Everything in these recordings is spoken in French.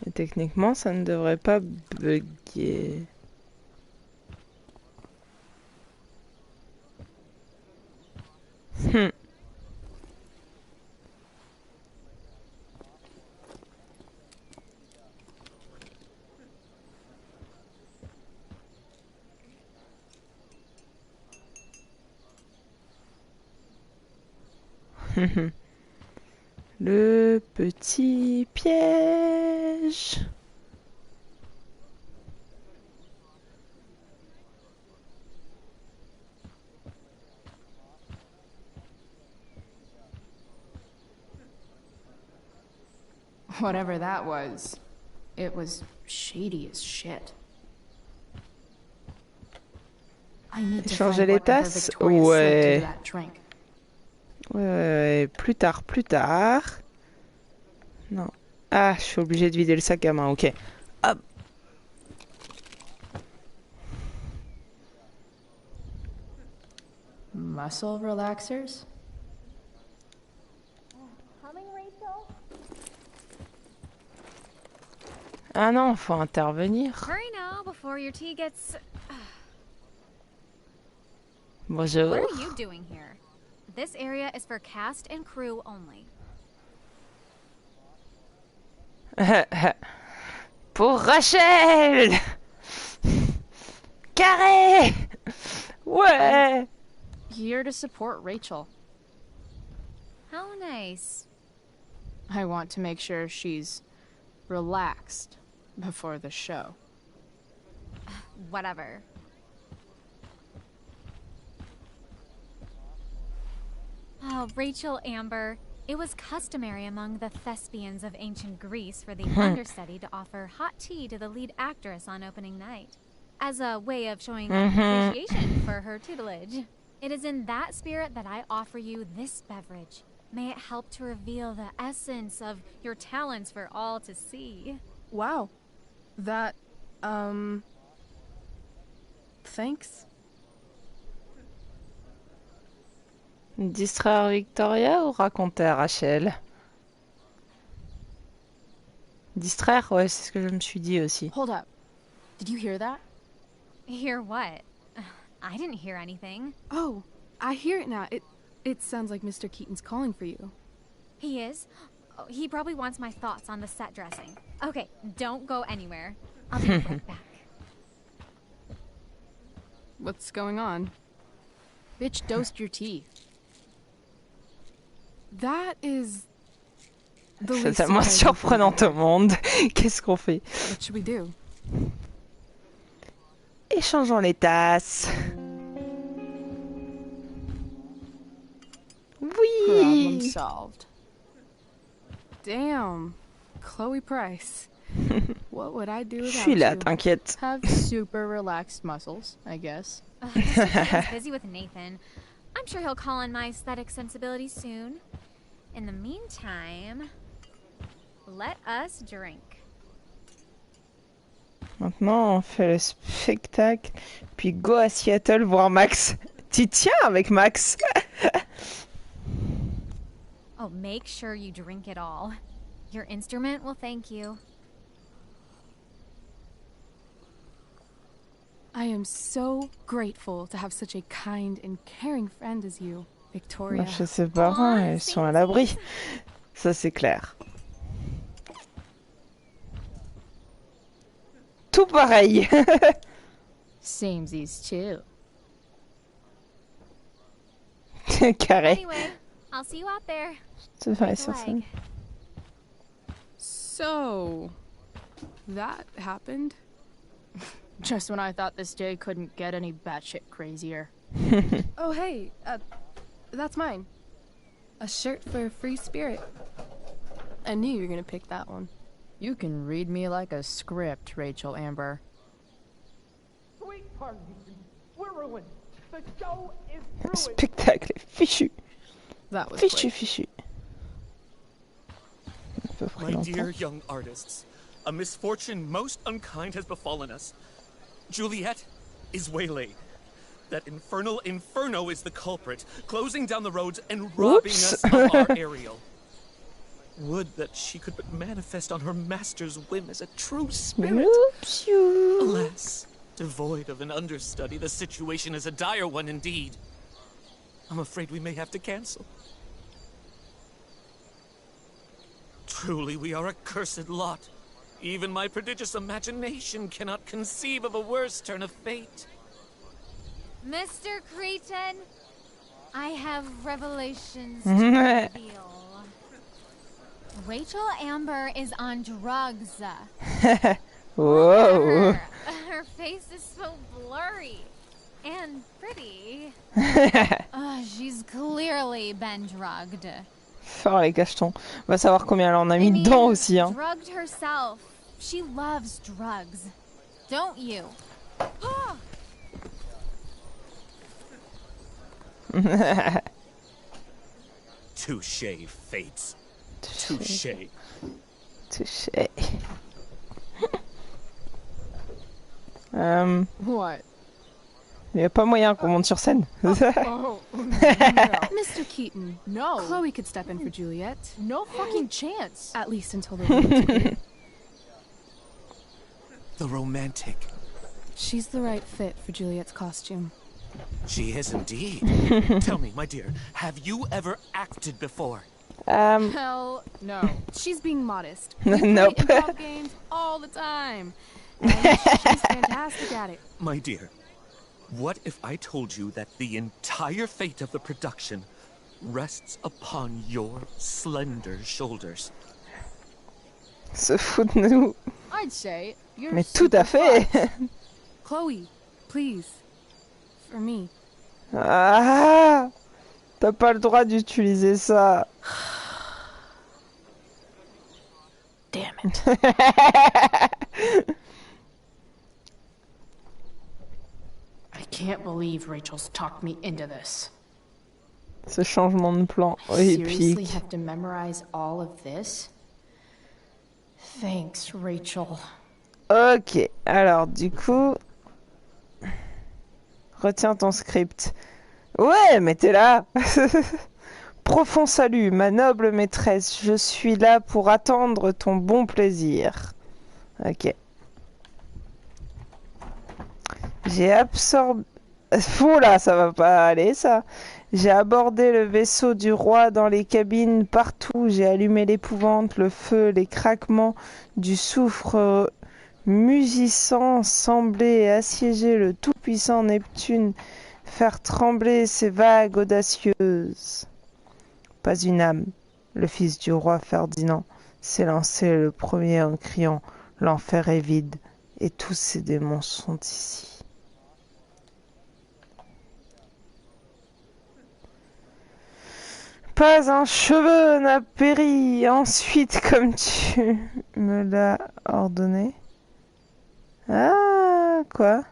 Et techniquement, ça ne devrait pas bugger. Hmm. Le petit piège. Whatever that was, it was shady as shit. I need to Changer find les whatever tasses? Victoria slipped Ouais. into that drink. Ouais, plus tard, plus tard. Non. Ah, je suis obligée de vider le sac à main, ok. Hop. Muscle relaxers? Ah non, faut intervenir. Hurry now before your tea gets... Bonjour. What are you doing here? This area is for cast and crew only. Pour Rachel. Carré. Ouais. Here to support Rachel. How nice. I want to make sure she's relaxed before the show. Whatever. Oh, Rachel Amber. It was customary among the thespians of ancient Greece for the understudy to offer hot tea to the lead actress on opening night, as a way of showing appreciation for her tutelage. It is in that spirit that I offer you this beverage. May it help to reveal the essence of your talents for all to see. Wow. That, thanks. Distraire Victoria ou raconter Rachel? Distraire, ouais, c'est ce que je me suis dit aussi. Hold up. Did you hear that? Hear what? I didn't hear anything. Oh, I hear it now. It sounds like Mr. Keaton's calling for you. He is? Oh, he probably wants my thoughts on the set dressing. Okay, don't go anywhere. I'll be right back. What's going on? Bitch dosed your tea. That is the C'est least tellement surprising surprenant thing au monde. Qu'est-ce qu'on fait? ever. What should we do? Échangeons les tasses. Problem Oui. solved. Damn, Chloe Price. What would I do Je without suis là, you? t'inquiète. Have super relaxed muscles, I guess. Mr. Keaton's busy with Nathan. I'm sure he'll call on my aesthetic sensibilities soon. In the meantime, let us drink. Maintenant, on fait le spectacle, puis go à Seattle voir Max. Tu tiens avec Max. Oh, make sure you drink it all. Your instrument will thank you. I am so grateful to have such a kind and caring friend as you, Victoria. Chez ses parents, ils sont à l'abri. Ça, c'est clair. Tout pareil. Samesies too. Carré. Anyway, I'll see you out there. C'est vrai, Break a sur leg. scène. So, that happened? Just when I thought this day couldn't get any batshit crazier. Oh, hey, that's mine. A shirt for a free spirit. I knew you were gonna pick that one. You can read me like a script, Rachel Amber. Sweet pardon me. We're ruined. The show is Le ruined. spectacle est fichu. That was Fichu, quick. fichu. À peu près My longtemps. dear young artists, a misfortune most unkind has befallen us. Juliet is waylaid. That infernal inferno is the culprit, closing down the roads and robbing Oops. us of our aerial. Would that she could but manifest on her master's whim as a true spirit. Oups, you. Alas, devoid of an understudy, the situation is a dire one indeed. I'm afraid we may have to cancel. Truly, we are a cursed lot. Even my prodigious imagination cannot conceive of a worse turn of fate. Mr. Cretan, I have revelations to reveal. Rachel Amber is on drugs. Whoa. Her face is so blurry and pretty. She's clearly been drugged. Fort les cachetons. On va savoir combien elle en a mis dedans aussi. Hein. Drugged herself. She loves drugs. Don't you? Touché, fates. Touché. Touché. What? Il n'y a pas moyen qu'on monte sur scène. Oh, no. Mr. Keaton. No. Chloe could step in for Juliet. No fucking chance. At least until the roommates agree. The romantic. She's the right fit for Juliet's costume. She is indeed. Tell me, my dear, have you ever acted before? Hell no. She's being modest. We play Nope. improv games all the time. And she's fantastic at it. My dear, what if I told you that the entire fate of the production rests upon your slender shoulders? Se fout de nous. I'd say you're Mais tout à fait. Chloe, please. For me. Ah, t'as pas le droit d'utiliser ça. Damn it. I can't believe Rachel's talked me into this. Ce changement de plan Seriously épique. have to memorize all of this? Thanks, Rachel. Ok, alors du coup... Retiens ton script. Ouais, mais t'es là. Profond salut, ma noble maîtresse. Je suis là pour attendre ton bon plaisir. Ok. J'ai absorbé... Oula, ça va pas aller, ça. J'ai abordé le vaisseau du roi dans les cabines partout. J'ai allumé l'épouvante, le feu, les craquements du soufre mugissant semblait assiéger le tout-puissant Neptune, faire trembler ses vagues audacieuses. Pas une âme, le fils du roi Ferdinand, s'est lancé le premier en criant « L'enfer est vide et tous ces démons sont ici ». Pas un cheveu n'a péri ensuite comme tu me l'as ordonné. Ah, quoi?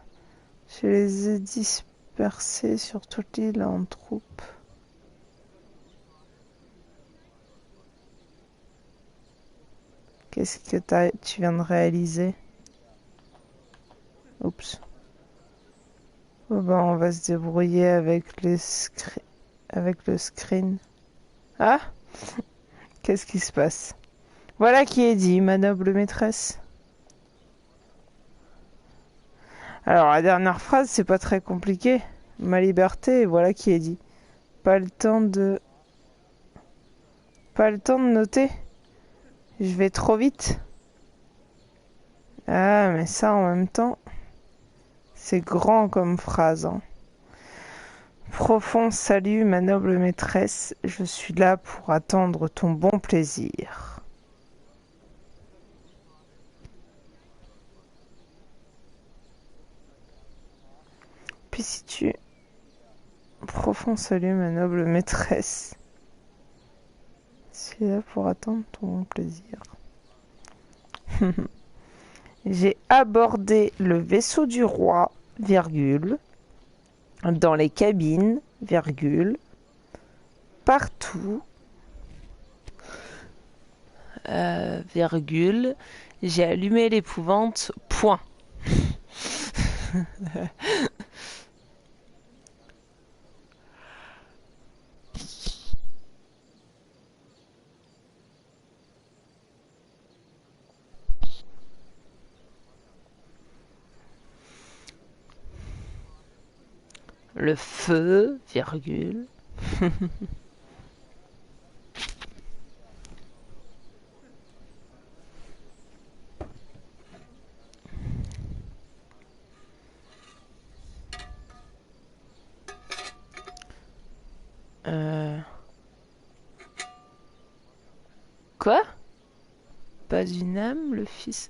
Je les ai dispersés sur toute l'île en troupes. Qu'est-ce que tu viens de réaliser? Oups. Oh ben, on va se débrouiller avec le screen. Ah? Qu'est-ce qui se passe? Voilà qui est dit, ma noble maîtresse. Alors, la dernière phrase, c'est pas très compliqué. Ma liberté, et voilà qui est dit. Pas le temps de noter. Je vais trop vite. Ah, mais ça, en même temps, c'est grand comme phrase. Hein. Profond salut, ma noble maîtresse. Je suis là pour attendre ton bon plaisir. Puis si tu... Profond salut, ma noble maîtresse. Je suis là pour attendre ton bon plaisir. J'ai abordé le vaisseau du roi, virgule, dans les cabines, virgule, partout, virgule, j'ai allumé l'épouvante, point. Le feu, virgule. Quoi? Pas une âme, le fils.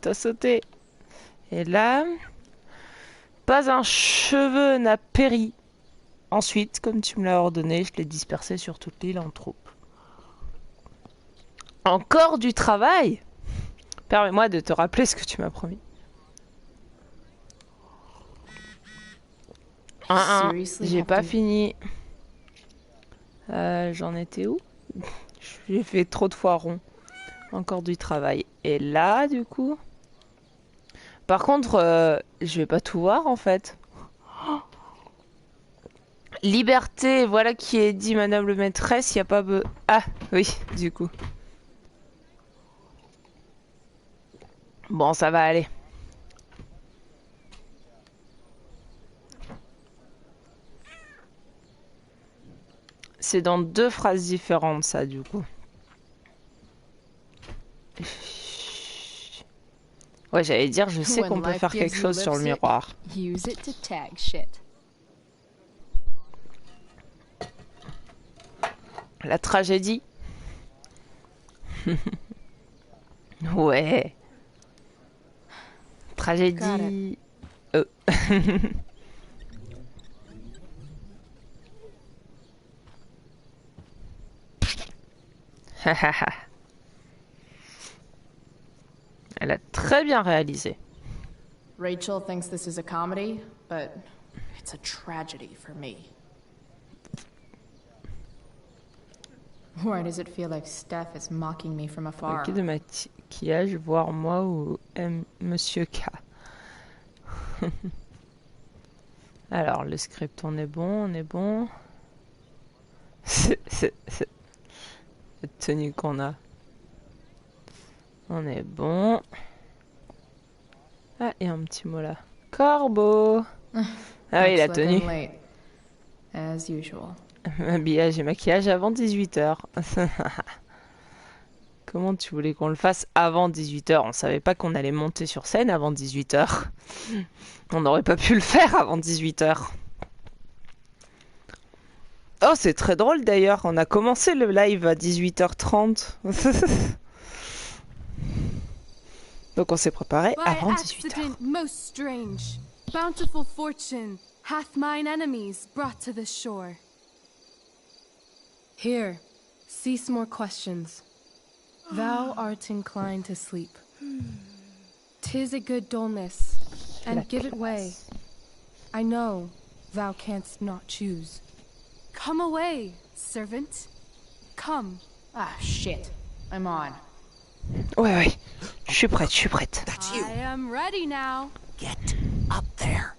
T'as sauté. Et là, pas un cheveu n'a péri. Ensuite, comme tu me l'as ordonné, je l'ai dispersé sur toute l'île en troupes. Encore du travail? Permets-moi de te rappeler ce que tu m'as promis. J'ai pas fini. J'en étais où? J'ai fait trop de fois rond. Encore du travail. Et là, du coup... Par contre, je vais pas tout voir, en fait. Liberté, voilà qui est dit, ma noble maîtresse, y a pas... Ah, oui, du coup. Bon, ça va aller. C'est dans 2 phrases différentes, ça, du coup. Ouais, j'allais dire, je sais qu'on peut faire quelque chose sur le miroir. La tragédie. Ouais. Tragédie. Elle a très bien réalisé. Rachel thinks this is a comedy, but it's a tragedy for me. Why does it feel like Steph is mocking me from afar? Qui de maquillage, voir moi ou Monsieur K. Alors, le script, on est bon, on est bon. C'est la tenue qu'on a. On est bon. Ah, et un petit mot là. Corbeau. Ah oui, la tenue. As usual. Habillage et maquillage avant 18h. Comment tu voulais qu'on le fasse avant 18h? On savait pas qu'on allait monter sur scène avant 18h. On n'aurait pas pu le faire avant 18h. Oh, c'est très drôle d'ailleurs. On a commencé le live à 18h30. Donc on s'est préparé avant 18h. Most strange, bountiful fortune hath mine enemies brought to this shore. Here, cease more questions. Thou art inclined to sleep. 'Tis a good dullness, and give it way. I know thou canst not choose. Come away, servant. Come. Ah, shit. I'm on. Ouais. Je suis prête. That's you. I am ready now. Get up there.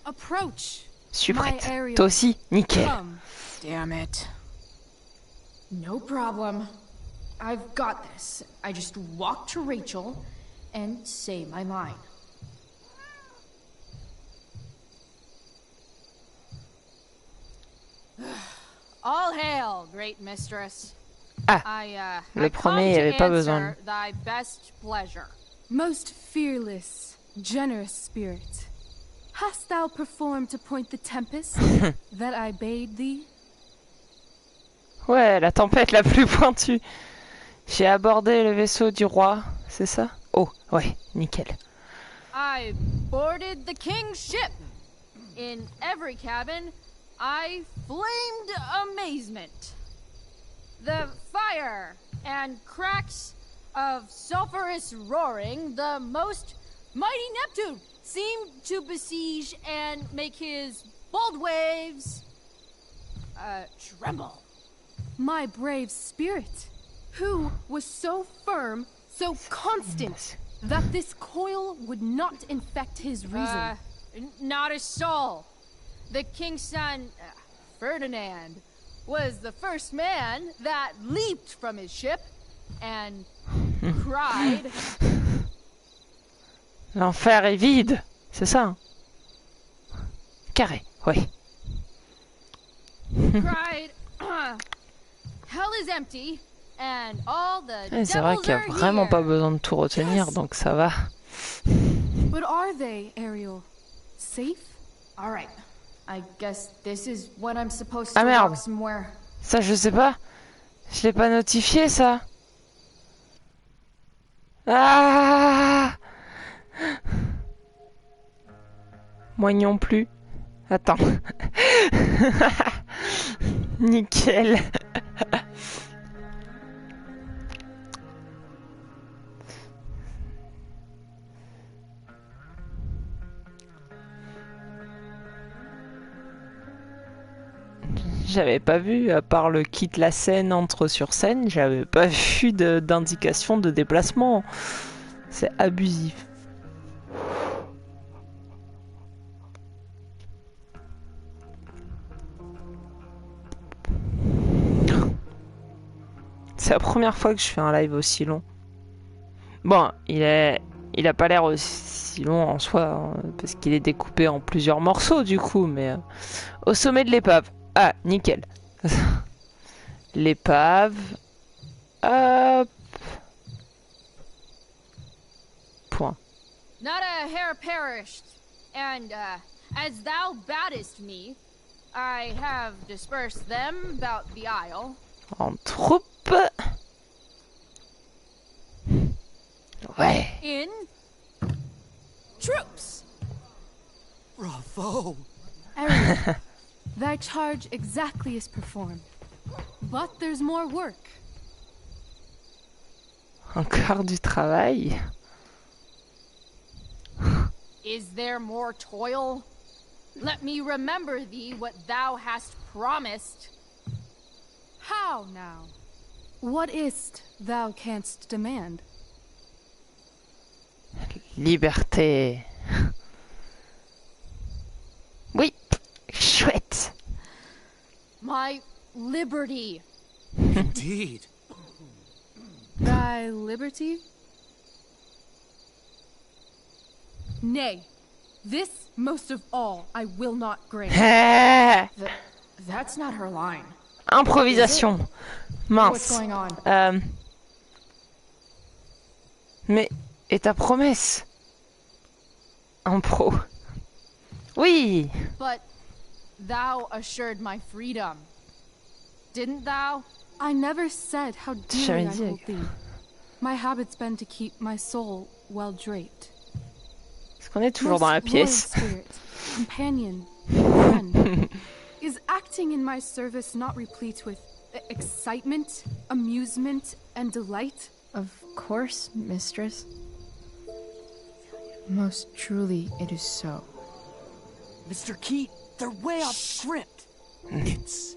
Approach. Je suis my prête. area. Toi aussi, nickel. Come. Damn it. No problem. I've got this. I just walk to Rachel and say my line. All hail, great mistress. Ah, le premier, il n'y avait pas besoin. Thy best pleasure. Most fearless, generous spirit, hast thou performed to point the tempest that I bade thee? Ouais, la tempête la plus pointue. J'ai abordé le vaisseau du roi, c'est ça? Oh, ouais, nickel. I boarded the king's ship. In every cabin, I flamed amazement. The fire and cracks of sulphurous roaring, the most mighty Neptune seemed to besiege and make his bold waves tremble. My brave spirit, who was so firm, so constant, that this coil would not infect his reason. Not a soul. The king's son, Ferdinand, was the first man that leaped from his ship and cried. L'enfer est vide, c'est ça hein? Carré, oui. Cried, hell is empty, and all the C'est vrai devils qu'il n'y a are vraiment pas here. besoin de tout retenir, donc ça va. But are they, Ariel? Safe? All right, I guess this is what I'm supposed Ah to merde. walk somewhere. Ça, je sais pas. Je l'ai pas notifié, ça. Ah! Moi non plus. Attends. Nickel. J'avais pas vu, à part le quitte la scène, entre sur scène, j'avais pas vu d'indication de déplacement. C'est abusif. C'est la première fois que je fais un live aussi long. Bon, il a pas l'air aussi long en soi, hein, parce qu'il est découpé en plusieurs morceaux du coup, mais au sommet de l'épave. Ah, nickel. L'épave. Hop. Point. Not a hair perished, and as thou baddest me, I have dispersed them about the isle. En troupe. Ouais. In troops. Bravo! Ariel, thy charge exactly is performed. But there's more work. Encore du travail. Is there more toil? Let me remember thee what thou hast promised. How now? What is't thou canst demand? Liberté. Oui. Chouette. My liberty. Indeed. Thy liberty? Nay, this most of all I will not grant. That's not her line. Improvisation. What's Mince. going on? Mais et ta promesse? Impro. Oui. But thou assured my freedom. Didn't thou? I never said how dearly I Jamais hold thee. My habit's been to keep my soul well draped. Est-ce qu'on est toujours dans la Most pièce? loyal spirit, companion, friend. Is acting in my service not replete with excitement, amusement, and delight? Of course, mistress. Most truly it is so. Mr. Keat, they're way off script. It's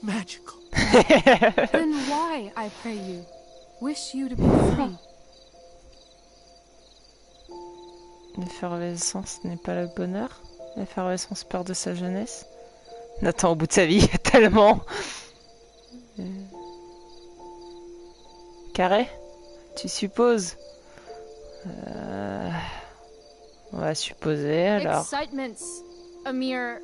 magical. Then why, I pray you, wish you to be free? L'effervescence n'est pas le bonheur. L'effervescence peur de sa jeunesse. Nathan au bout de sa vie, tellement. Carré? Tu supposes? On va supposer alors. Excitement's a mere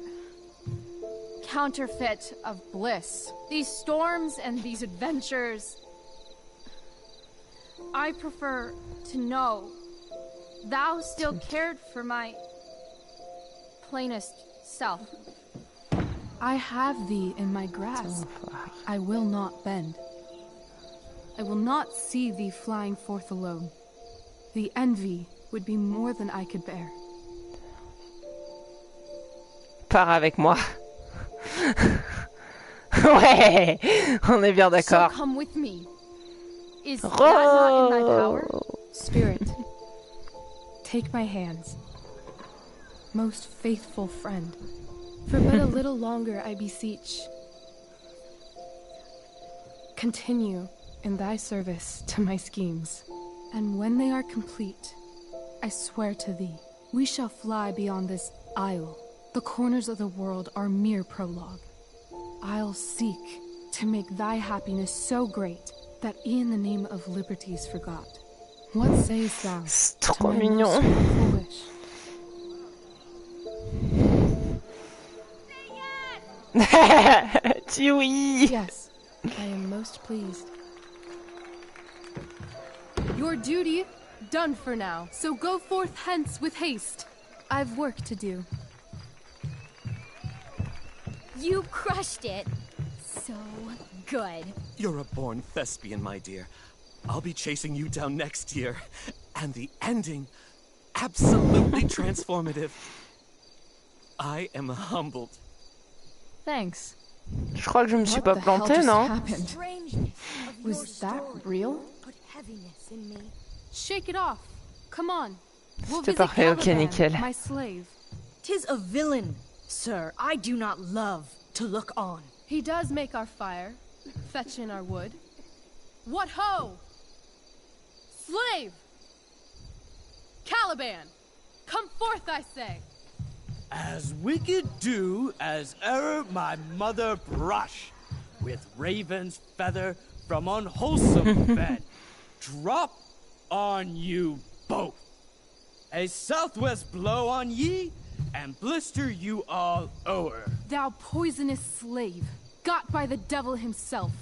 counterfeit of bliss. These storms and these adventures. I prefer to know thou still cared for my plainest self. I have thee in my grasp. I will not bend. I will not see thee flying forth alone. The envy would be more than I could bear. Pars avec moi. Ouais, on est bien So d'accord. come with me. Is that not in thy power? Spirit, take my hands. Most faithful friend, for but a little longer I beseech. Continue in thy service to my schemes, and when they are complete, I swear to thee, we shall fly beyond this isle. The corners of the world are mere prologue. I'll seek to make thy happiness so great that e'en the name of liberty's forgot. What sayest thou C'est to trop my mignon. most wonderful wish? Dis oui. Yes, I am most pleased. Your duty done for now, so go forth hence with haste. I've work to do. You crushed it. So good. You're a born thespian, my dear. I'll be chasing you down next year. And the ending, absolutely transformative. I am humbled. Thanks. Je crois que je me suis What pas the hell plantée, just non? happened? Was that real? Shake it off. Come on. We'll C'était visit parfait, ok, Caliban, nickel. my slave. 'Tis a villain, sir, I do not love to look on. He does make our fire, fetch in our wood. What ho! Slave! Caliban! Come forth, I say! As wicked do as e'er my mother brush, with raven's feather from unwholesome bed, drop on you both. A southwest blow on ye, and blister you all o'er. Thou poisonous slave, got by the devil himself,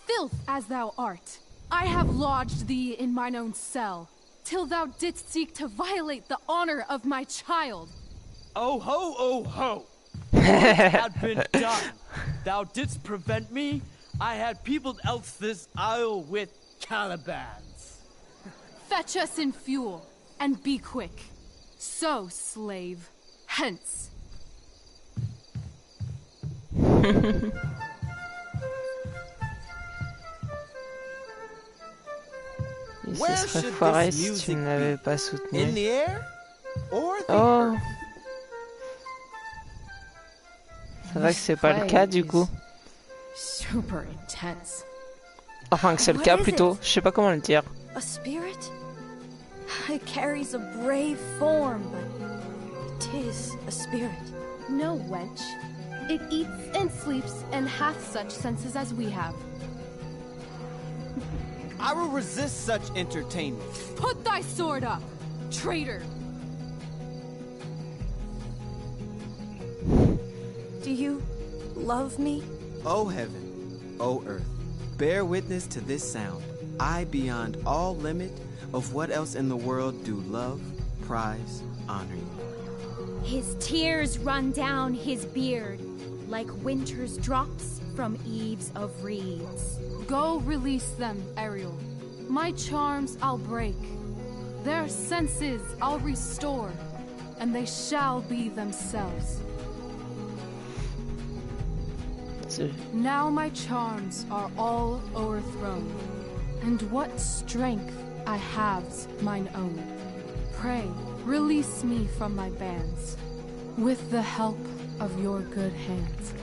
filth as thou art, I have lodged thee in mine own cell, till thou didst seek to violate the honor of my child. Oh ho, oh ho! What had been done? Thou didst prevent me. I had peopled else this isle with Calibans. Fetch us in fuel, and be quick. So, slave, hence. Il Where se serait should foiré this si tu music ne l'avais be? pas In soutenu. the air? Or the Oh, earth? ça va que c'est pas le cas du coup. Super intense. Enfin que c'est le What cas is plutôt. it? Je sais pas comment le dire. A spirit? It carries a brave form, but 'tis a spirit. No, wench. It eats and sleeps and hath such senses as we have. I will resist such entertainment. Put thy sword up, traitor! Do you love me? O heaven, O earth, bear witness to this sound. I, beyond all limit of what else in the world do love, prize, honor you. His tears run down his beard like winter's drops from eaves of reeds. Go release them, Ariel. My charms I'll break. Their senses I'll restore, and they shall be themselves. Now my charms are all o'erthrown, and what strength I have's mine own. Pray, release me from my bands, with the help of your good hands.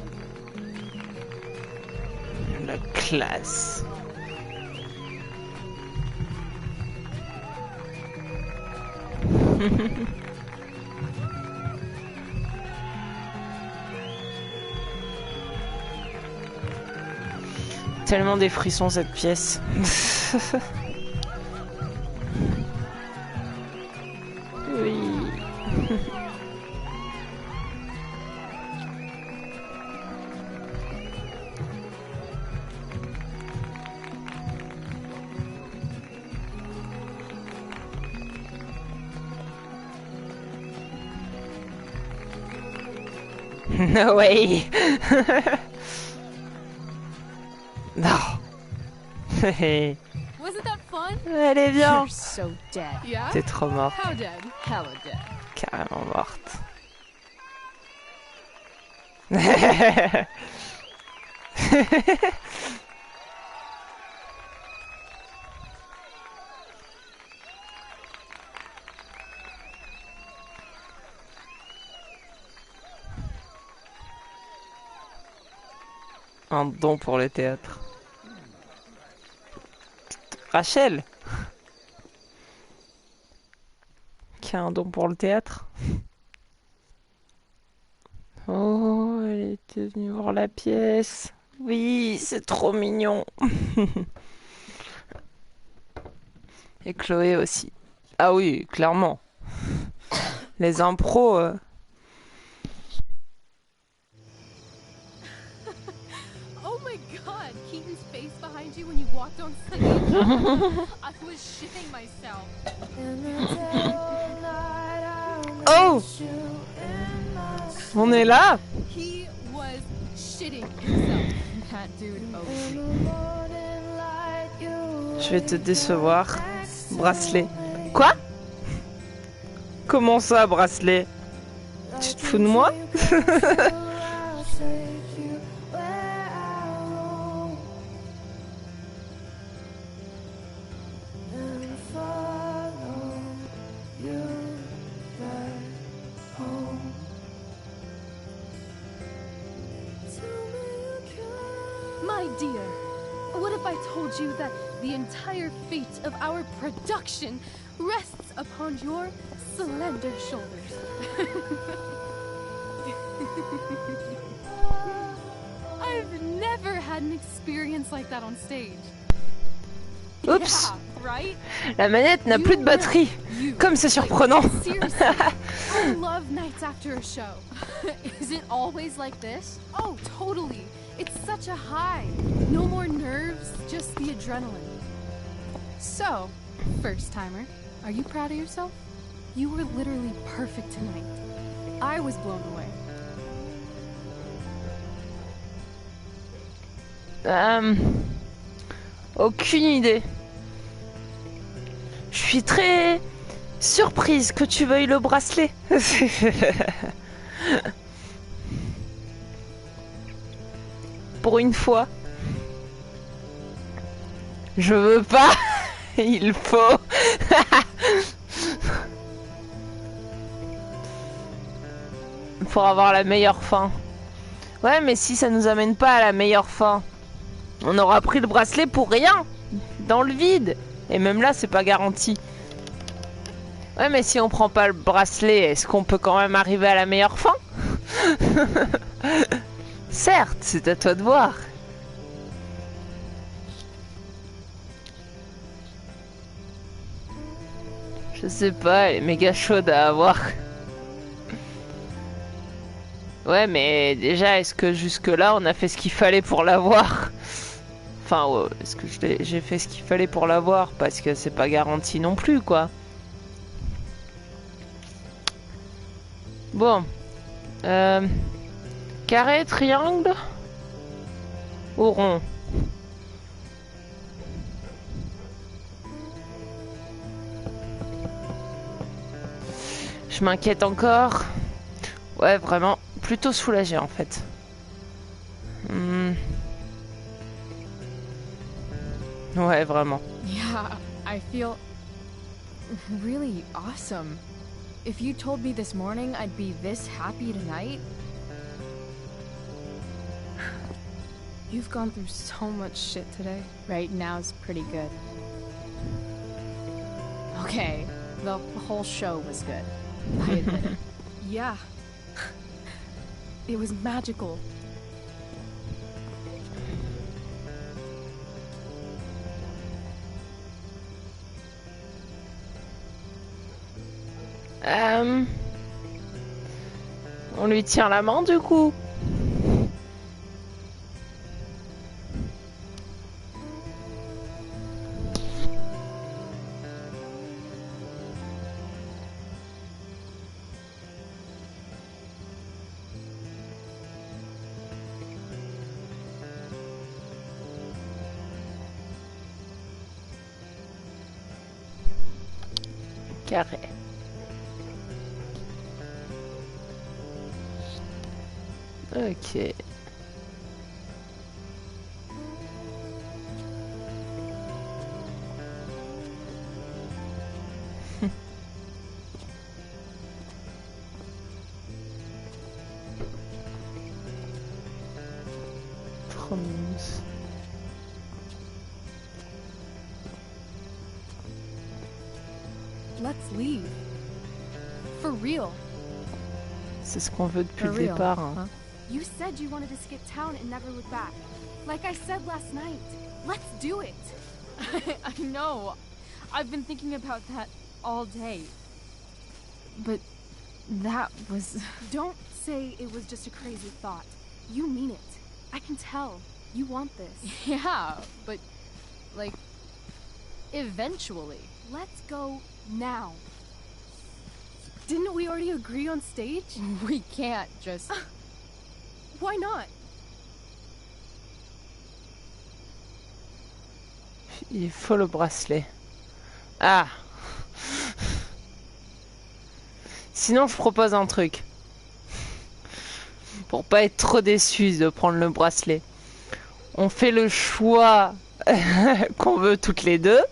La classe. Tellement des frissons cette pièce. Oui. No way. Non. Wasn't that fun? Elle est bien. You're so dead. Yeah? T'es trop morte. How dead? Hella dead. Carrément morte. Un don pour le théâtre. Rachel, qui a un don pour le théâtre. Oh, elle était venue voir la pièce. Oui, c'est trop mignon. Et Chloé aussi. Ah oui, clairement. Les impros... Oh my god, Keaton's face behind you when you walked on Sunday. I was shitting myself. Oh! On est là? He was shitting himself. That dude OG. Je vais te décevoir. Bracelet. Quoi? Comment ça, bracelet? Tu te fous de moi? My dear, what if I told you that the entire fate of our production rests upon your slender shoulders? I've never had an experience like that on stage. Oups! Yeah, right? La manette n'a plus de batterie. Comme c'est surprenant. Seriously, I love nights after a show. Is it always like this? Oh, totally. It's such a high. No more nerves, just the adrenaline. So, first timer, are you proud of yourself? You were literally perfect tonight. I was blown away. Aucune idée. Je suis très surprise que tu veuilles le bracelet. Pour une fois. Je veux pas. Il faut. Pour avoir la meilleure fin. Ouais, mais si ça nous amène pas à la meilleure fin, on aura pris le bracelet pour rien. Dans le vide. Et même là, c'est pas garanti. Ouais, mais si on prend pas le bracelet, est-ce qu'on peut quand même arriver à la meilleure fin? Certes, c'est à toi de voir. Je sais pas, elle est méga chaude à avoir. Ouais, mais déjà, est-ce que jusque-là, on a fait ce qu'il fallait pour l'avoir? Enfin, ouais, est-ce que j'ai fait ce qu'il fallait pour l'avoir? Parce que c'est pas garanti non plus, quoi. Bon. Carré, triangle ou rond? Je m'inquiète encore. Ouais, vraiment, plutôt soulagée en fait. Ouais, vraiment. Yeah, I feel really awesome. If you told me this morning I'd be this happy tonight. You've gone through so much shit today. Right now's pretty good. Okay, the whole show was good. I admit it. Yeah. It was magical. On lui tient la main du coup. Carré. Ok. Trop mignon. Let's leave. For real. C'est ce qu'on veut depuis For le real, départ. Hein. huh? You said you wanted to skip town and never look back. Like I said last night. Let's do it. I know. I've been thinking about that all day. But that was... Don't say it was just a crazy thought. You mean it. I can tell. You want this. Yeah, but... like... eventually. Let's go now. Didn't we already agree on stage? We can't just... Why not? Il faut le bracelet. Ah. Sinon, je propose un truc. Pour pas être trop déçu de prendre le bracelet. On fait le choix qu'on veut toutes les deux.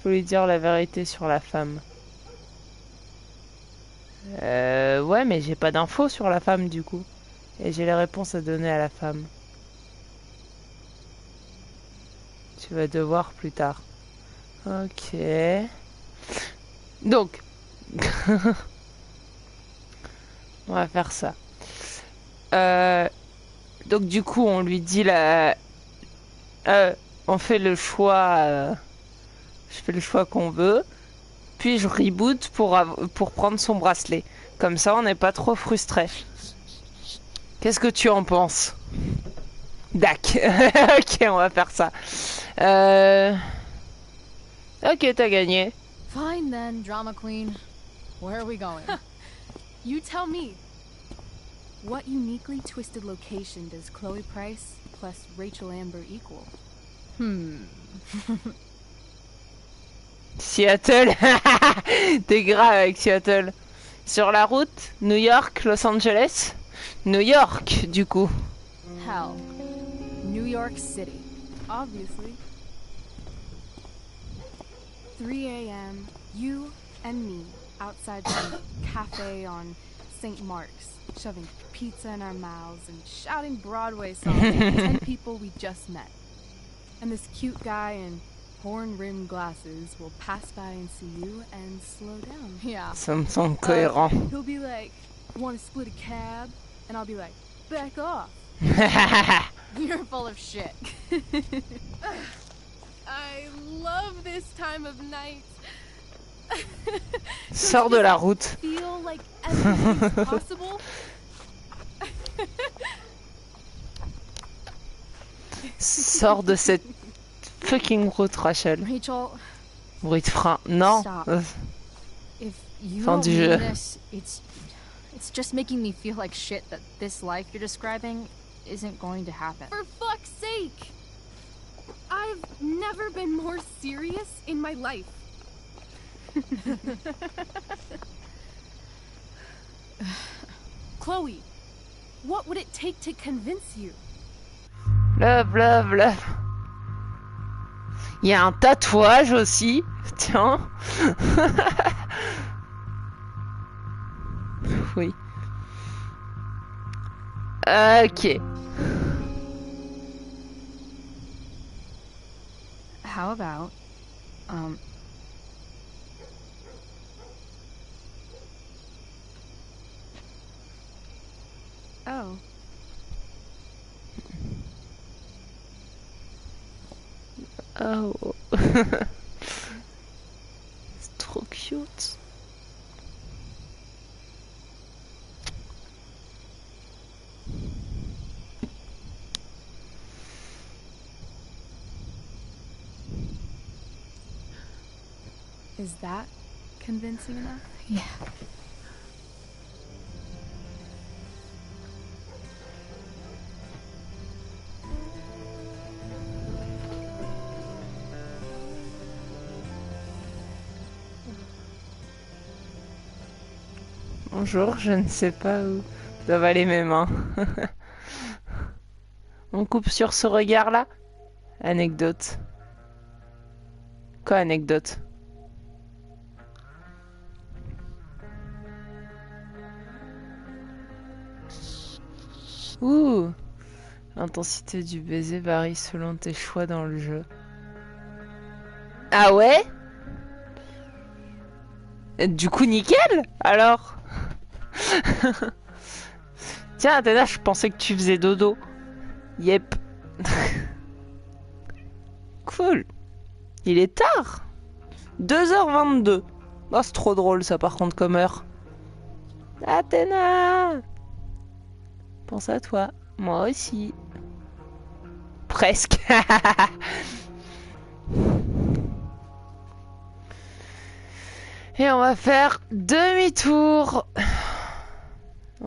Faut lui dire la vérité sur la femme. Ouais, mais j'ai pas d'infos sur la femme du coup. Et j'ai les réponses à donner à la femme. Tu vas devoir plus tard. Ok. Donc. On va faire ça. Donc du coup, on lui dit la... on fait le choix... je fais le choix qu'on veut. Puis je reboot pour prendre son bracelet. Comme ça, on n'est pas trop frustré. Qu'est-ce que tu en penses? Dac. Ok, on va faire ça. Ok, t'as gagné. Fine then, drama queen. Where are we going? You tell me. What uniquely twisted location does Chloe Price plus Rachel Amber equal? Seattle. T'es grave avec Seattle. Sur la route, New York, Los Angeles. New York, du coup. Hell. New York City. Obviously. 3 a.m. You and me outside some cafe on St. Mark's, shoving pizza in our mouths and shouting Broadway songs to 10 people we just met. And this cute guy in horn-rimmed glasses will pass by and see you and slow down. Yeah. Ça me semble cohérent. He'll be like, want to split a cab? And I'll be like, back off. You're full of shit. I love this time of night. Sors de la route. Feel like everything's possible. Sors de cette fucking route, Rachel. Rachel, Bruit de frein. Non. stop. If you Fin don't du mean jeu. this, it's just making me feel like shit that this life you're describing isn't going to happen. For fuck's sake! I've never been more serious in my life. Chloe, what would it take to convince you? Love, love, love. Il y a un tatouage aussi. Tiens. Oui. Ok. How about, Oh. Oh. C'est trop cute. Is that convincing enough? yeah. Bonjour, je ne sais pas où doivent aller mes mains. On coupe sur ce regard-là. Anecdote. Quoi, anecdote? Ouh! L'intensité du baiser varie selon tes choix dans le jeu. Ah ouais? Et du coup, nickel! Alors? Tiens, Athéna, je pensais que tu faisais dodo. Yep. Cool. Il est tard. 2h22. Oh, c'est trop drôle ça par contre comme heure. Athéna! Pense à toi. Moi aussi. Presque. Et on va faire demi-tour.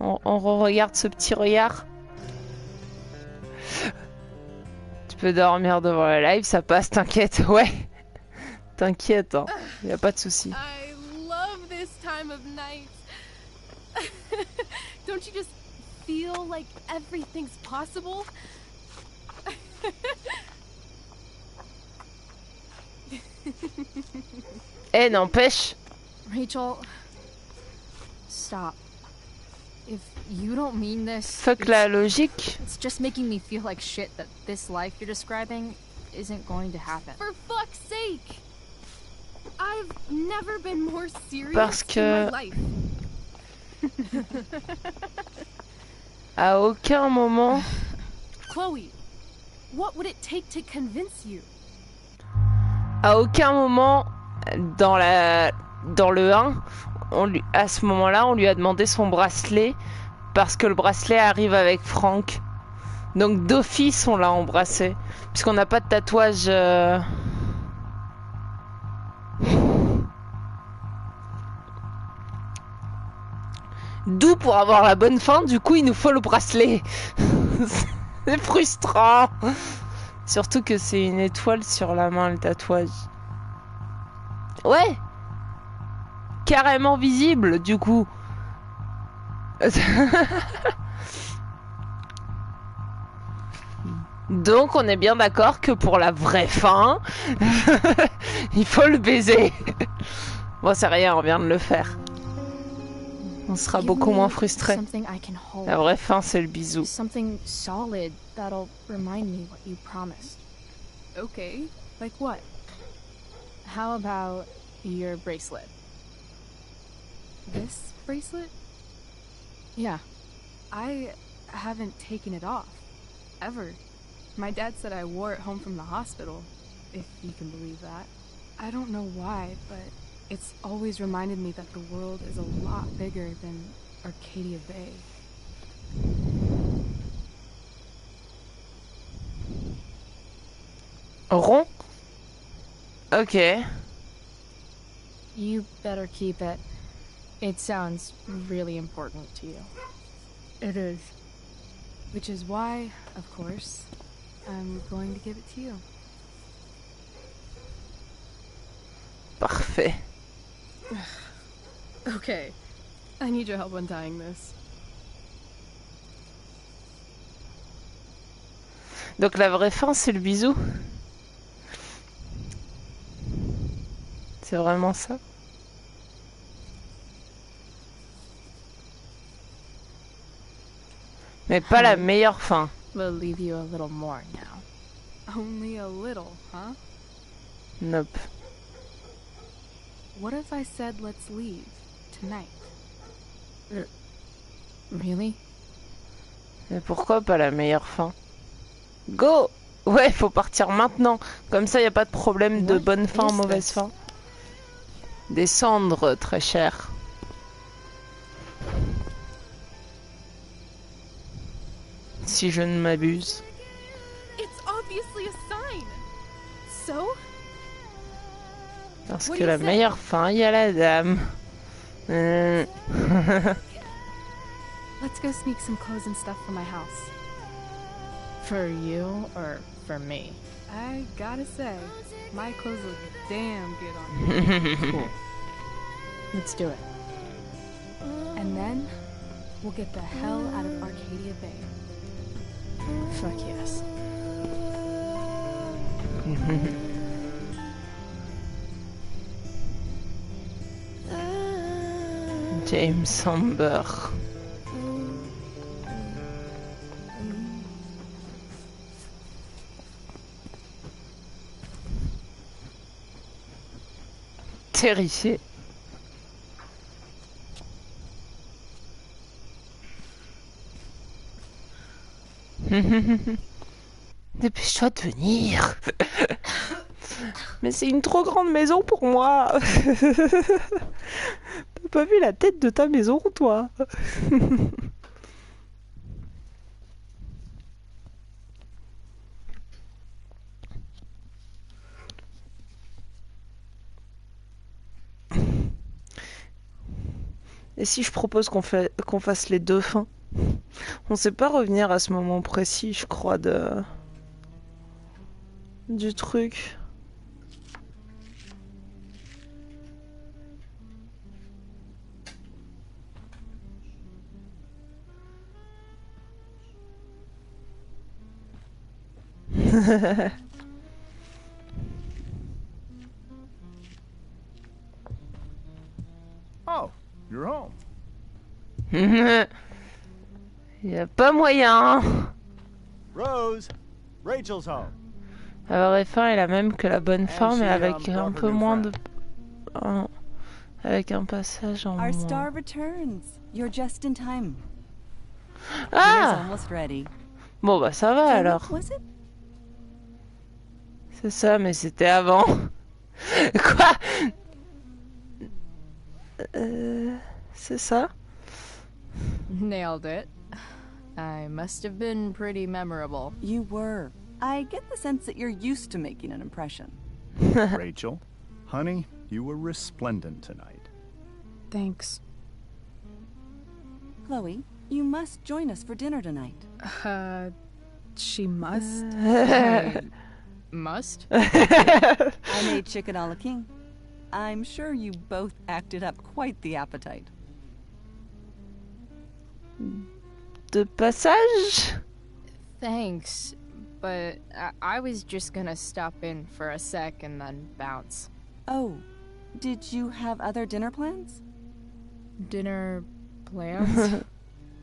On regarde ce petit regard. Tu peux dormir devant le live, ça passe, t'inquiète. Ouais. T'inquiète, hein. Y a pas de souci. I love this time of night. Don't you just feel like everything's possible? Eh, n'empêche. Rachel, stop. If you don't mean this, Fuck la logique. it's just making me feel like shit that this life you're describing isn't going to happen. For fuck's sake! I've never been more serious Parce que- in my life. À aucun moment. Chloe, what would it take to convince you? À aucun moment dans le 1, à ce moment-là, on lui a demandé son bracelet parce que le bracelet arrive avec Frank. Donc d'office, on l'a embrassé. Puisqu'on n'a pas de tatouage... D'où pour avoir la bonne fin, du coup, il nous faut le bracelet. C'est frustrant. Surtout que c'est une étoile sur la main, le tatouage. Ouais. Carrément visible, du coup. Donc, on est bien d'accord que pour la vraie fin, il faut le baiser. Bon, c'est rien, on vient de le faire. On sera beaucoup moins frustré. Something I can hold. La vraie fin, c'est le bisou. Something solid that'll remind me what you promised. Okay, like what? How about your bracelet? This bracelet? Yeah. I haven't taken it off. Ever. My dad said I wore it home from the hospital, if you can believe that. I don't know why, but it's always reminded me that the world is a lot bigger than Arcadia Bay. Rond? Ok. You better keep it. It sounds really important to you. It is. Which is why, of course, I'm going to give it to you. Parfait. Okay. I need your help untying this. Donc la vraie fin, c'est le bisou. C'est vraiment ça. Mais pas la meilleure fin. We'll leave you a little more now. Only a little, huh? Nope. What if I said let's leave tonight? Really? Mais pourquoi pas la meilleure fin? Go! Ouais, faut partir maintenant. Comme ça, y a pas de problème de bonne fin ou mauvaise fin. Descendre, très cher. Si je ne m'abuse. It's obviously a sign. So? Parce What que do la you say? meilleure fin, il y a la dame. Let's go sneak some clothes and stuff from my house. For you or for me? I gotta say, my clothes look damn good on you. Cool. Let's do it. And then, we'll get the hell out of Arcadia Bay. Fuck yes. James Amber. Terrifié. Dépêche-toi de venir. Mais c'est une trop grande maison pour moi. T'as pas vu la tête de ta maison, toi? Et si je propose qu'on fasse les deux fins? On sait pas revenir à ce moment précis, je crois, du truc. Oh, you're home. Y a pas moyen. Rose, Rachel's home. La vraie fin est la même que la bonne fin, mais avec un peu moins de... avec un passage en Our moins. star returns. You're just in time. Dinner's Ah! almost ready. Bon bah ça va alors. Was it? C'est ça, mais c'était avant. Quoi? C'est ça? Nailed it. I must have been pretty memorable. You were. I get the sense that you're used to making an impression. Rachel, honey, you were resplendent tonight. Thanks. Chloe, you must join us for dinner tonight. She must? I must? I made chicken a la king. I'm sure you both acted up quite the appetite. De passage? Thanks, but I was just gonna stop in for a sec and then bounce. Oh, did you have other dinner plans? Dinner plans?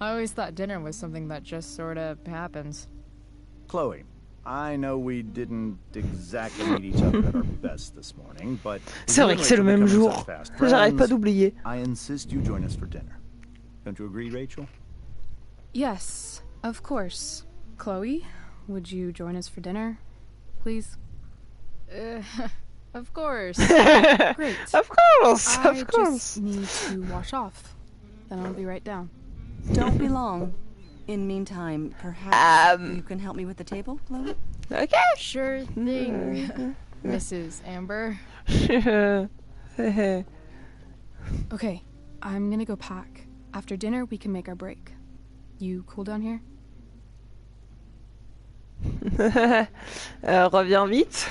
I always thought dinner was something that just sorta happens. Chloe, I know we didn't exactly meet each other at our best this morning, but C'est vrai que c'est le même jour. J'arrête pas d'oublier. I insist you join us for dinner. Don't you agree, Rachel? Yes, of course. Chloe, would you join us for dinner, please? Of course. Great. Of course, I of course. just need to wash off. Then I'll be right down. Don't be long. In meantime, perhaps you can help me with the table, Chloe? Okay. Sure thing, Mrs. Amber. Okay, I'm gonna go pack. After dinner, we can make our break. You cool down here? Reviens vite.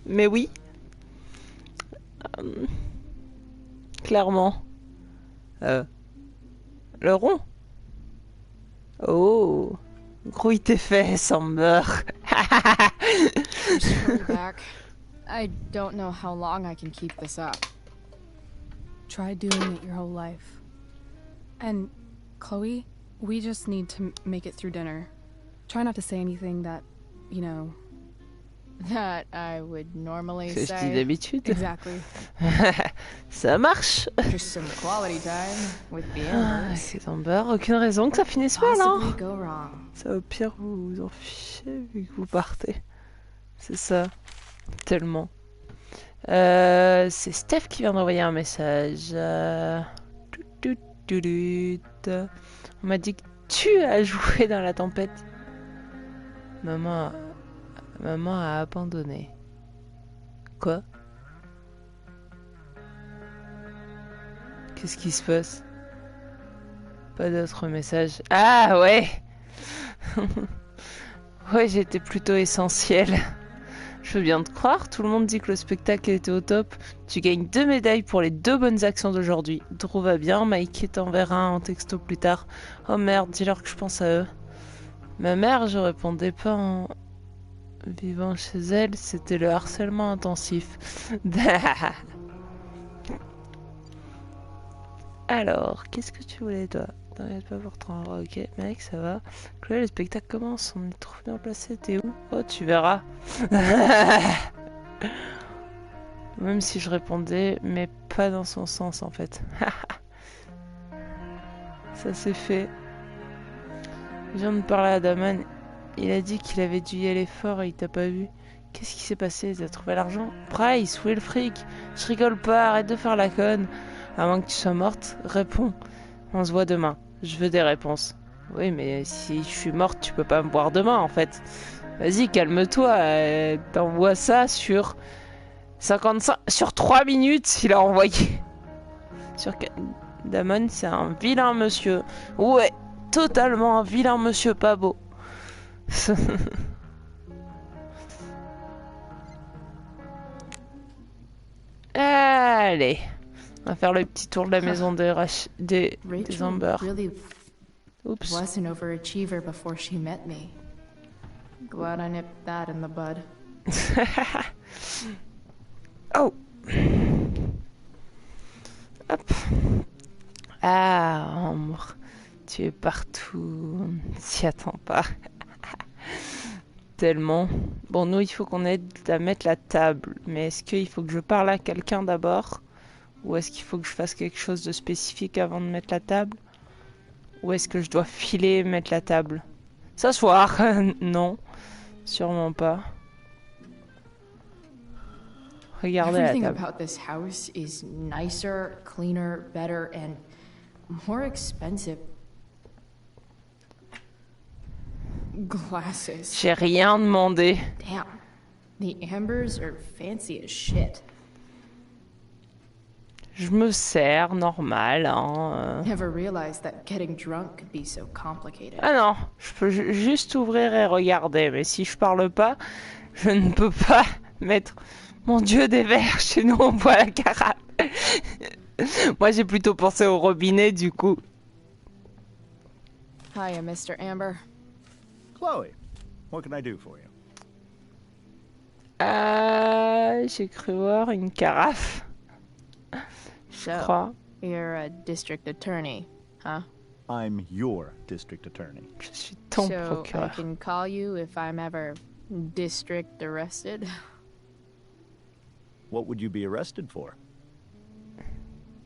Mais oui. Clairement. Le rond. Oh. Grouille tes fesses en beurre. Just hurry back. I don't know how long I can keep this up. Try doing it your whole life. And, Chloe, we just need to make it through dinner. Try not to say anything that, you know... That I would normally C'est ce que je dis say. d'habitude. Exactly. Ça marche. Just some quality time with the Ah, Ambers. c'est en beurre. Aucune raison que ça finisse mal, Possibly hein. go wrong. Ça au pire vous vous en fichez vu que vous partez. C'est ça. Tellement. C'est Steph qui vient d'envoyer un message. On m'a dit que tu as joué dans la tempête. Maman a abandonné. Quoi? Qu'est-ce qui se passe? Pas d'autres messages. Ah ouais. Ouais, j'étais plutôt essentielle. Je veux bien te croire, tout le monde dit que le spectacle était au top. Tu gagnes 2 médailles pour les 2 bonnes actions d'aujourd'hui. Drew va bien, Mikey t'enverra un texto plus tard. Oh merde, dis-leur que je pense à eux. Ma mère, je répondais pas en vivant chez elle, c'était le harcèlement intensif. Alors, qu'est-ce que tu voulais toi? T'inquiète pas pour ton endroit, ok. Mec, ça va. Chloé, le spectacle commence, on est trop bien placé, t'es où? Oh, tu verras. Même si je répondais, mais pas dans son sens en fait. Ça c'est fait. Je viens de parler à Daman. Il a dit qu'il avait dû y aller fort et il t'a pas vu. Qu'est-ce qui s'est passé? T'as trouvé l'argent? Price, où est le fric? Je rigole pas, arrête de faire la conne. À moins que tu sois morte, réponds. On se voit demain. Je veux des réponses. Oui, mais si je suis morte, tu peux pas me voir demain, en fait. Vas-y, calme-toi. T'envoies ça sur 55... Sur 3 minutes, il a envoyé. Damon, c'est un vilain monsieur. Ouais, totalement un vilain monsieur pas beau. Allez, on va faire le petit tour de la maison des Amber. Really Oups. was an overachiever before she met me. Glad I nipped that in the bud. Oh. Hop. Ah, Ambre, tu es partout. On ne s'y attend pas. Tellement. Bon, nous, il faut qu'on aide à mettre la table. Mais est-ce qu'il faut que je parle à quelqu'un d'abord? Ou est-ce qu'il faut que je fasse quelque chose de spécifique avant de mettre la table? Ou est-ce que je dois filer et mettre la table? S'asseoir? Non, sûrement pas. Regardez la Everything table. about this house is nicer, cleaner, better, and more expensive. Glasses. J'ai rien demandé. Damn. The Ambers are fancy as shit. Je me sers, normal, hein. Never realized that getting drunk could be so complicated. Ah non, je peux juste ouvrir et regarder, mais si je parle pas, je ne peux pas mettre... Mon Dieu, des verres, chez nous on boit la carafe. Moi j'ai plutôt pensé au robinet du coup. Hiya, Mr. Amber. Chloe, what can I do for you? J'ai cru voir une carafe. Je crois. You're a district attorney, huh? I'm your district attorney. Je suis ton So I procureur. can call you if I'm ever district arrested? What would you be arrested for?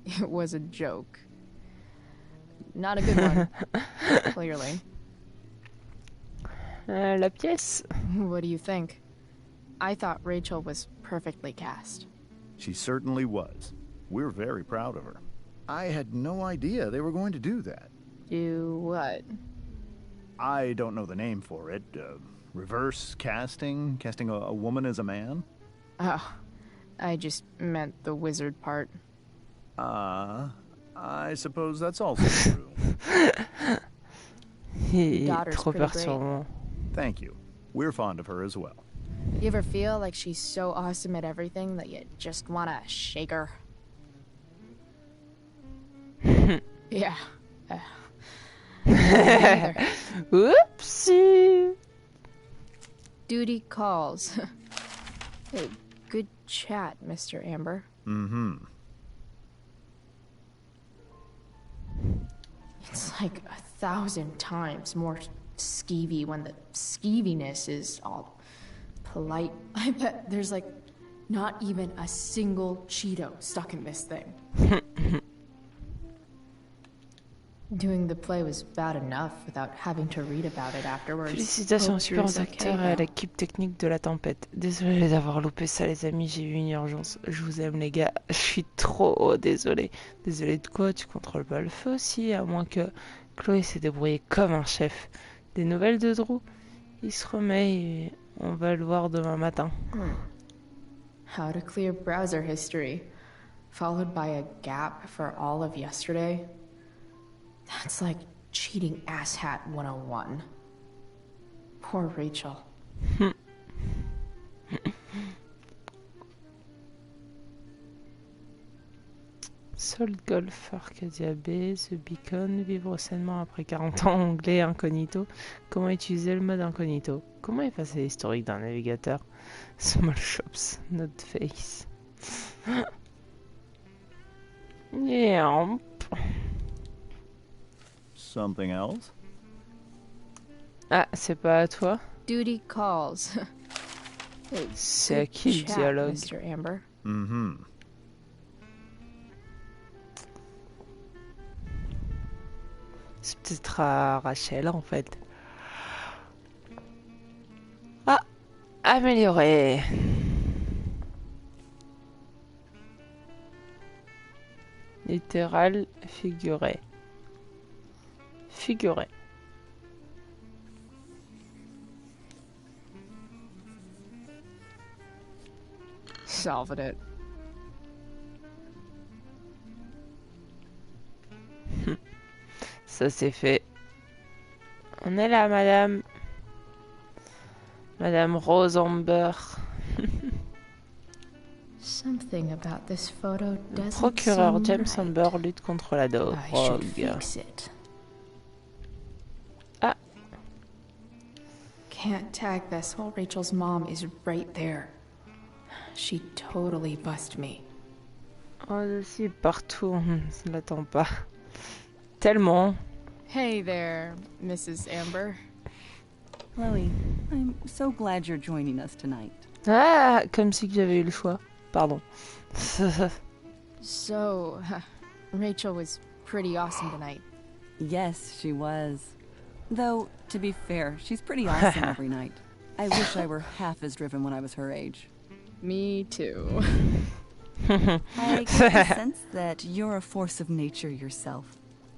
It was a joke. Not a good one, clearly. La pièce. What do you think? I thought Rachel was perfectly cast. She certainly was. We're very proud of her. I had no idea they were going to do that. Do what? I don't know the name for it. Reverse casting? Casting a woman as a man? Oh, I just meant the wizard part. I suppose that's also true. Il est Daughter's trop pretty great. perturbant. Thank you. We're fond of her as well. You ever feel like she's so awesome at everything that you just wanna shake her? Yeah. Oopsie. Duty calls. Hey, good chat, Mr. Amber. Mm-hmm. It's like 1,000 times more skeevy when the skeeviness is all polite. I bet there's like not even a single Cheeto stuck in this thing. Doing the play was bad enough without having to read about it afterwards. Félicitations aux Hope super yours acteurs okay, et à though. l'équipe technique de la tempête. Désolé d'avoir loupé ça les amis, j'ai eu une urgence. Je vous aime les gars, je suis trop désolé. Désolé de quoi? Tu contrôles pas le feu aussi, à moins que Chloé s'est débrouillée comme un chef. Des nouvelles de Drew? Il se remet et on va le voir demain matin. How to clear browser history, followed by a gap for all of yesterday. That's like cheating asshat 101. Poor Rachel. Sol Golf, Arcadia B, The Beacon, vivre sainement après 40 ans, onglet incognito. Comment utiliser le mode incognito? Comment effacer l'historique d'un navigateur? Small shops, not face. Yeah. Something else? Ah, c'est pas à toi? Duty calls. Hey, C'est à good qui le chat, dialogue? Mr. Amber. Mm-hmm. C'est peut-être à Rachel en fait. Ah, Améliorer. Littéral, figuré. Figuré. Solved it. Ça c'est fait. On est là, madame. Madame Rose Amber. Something about this photo Le doesn't procureur seem James right. Amber lutte contre la I should drogue. fix it. Ah. Can't tag this while Rachel's mom is right there. She totally bust me. Oh, aussi partout. Je l'attends pas. Tellement. Hey there, Mrs. Amber. Chloe, I'm so glad you're joining us tonight. Ah, comme si j'avais eu le choix. Pardon. So, Rachel was pretty awesome tonight. Yes, she was. Though, to be fair, she's pretty awesome every night. I wish I were half as driven when I was her age. Me too. I get the sense that you're a force of nature yourself.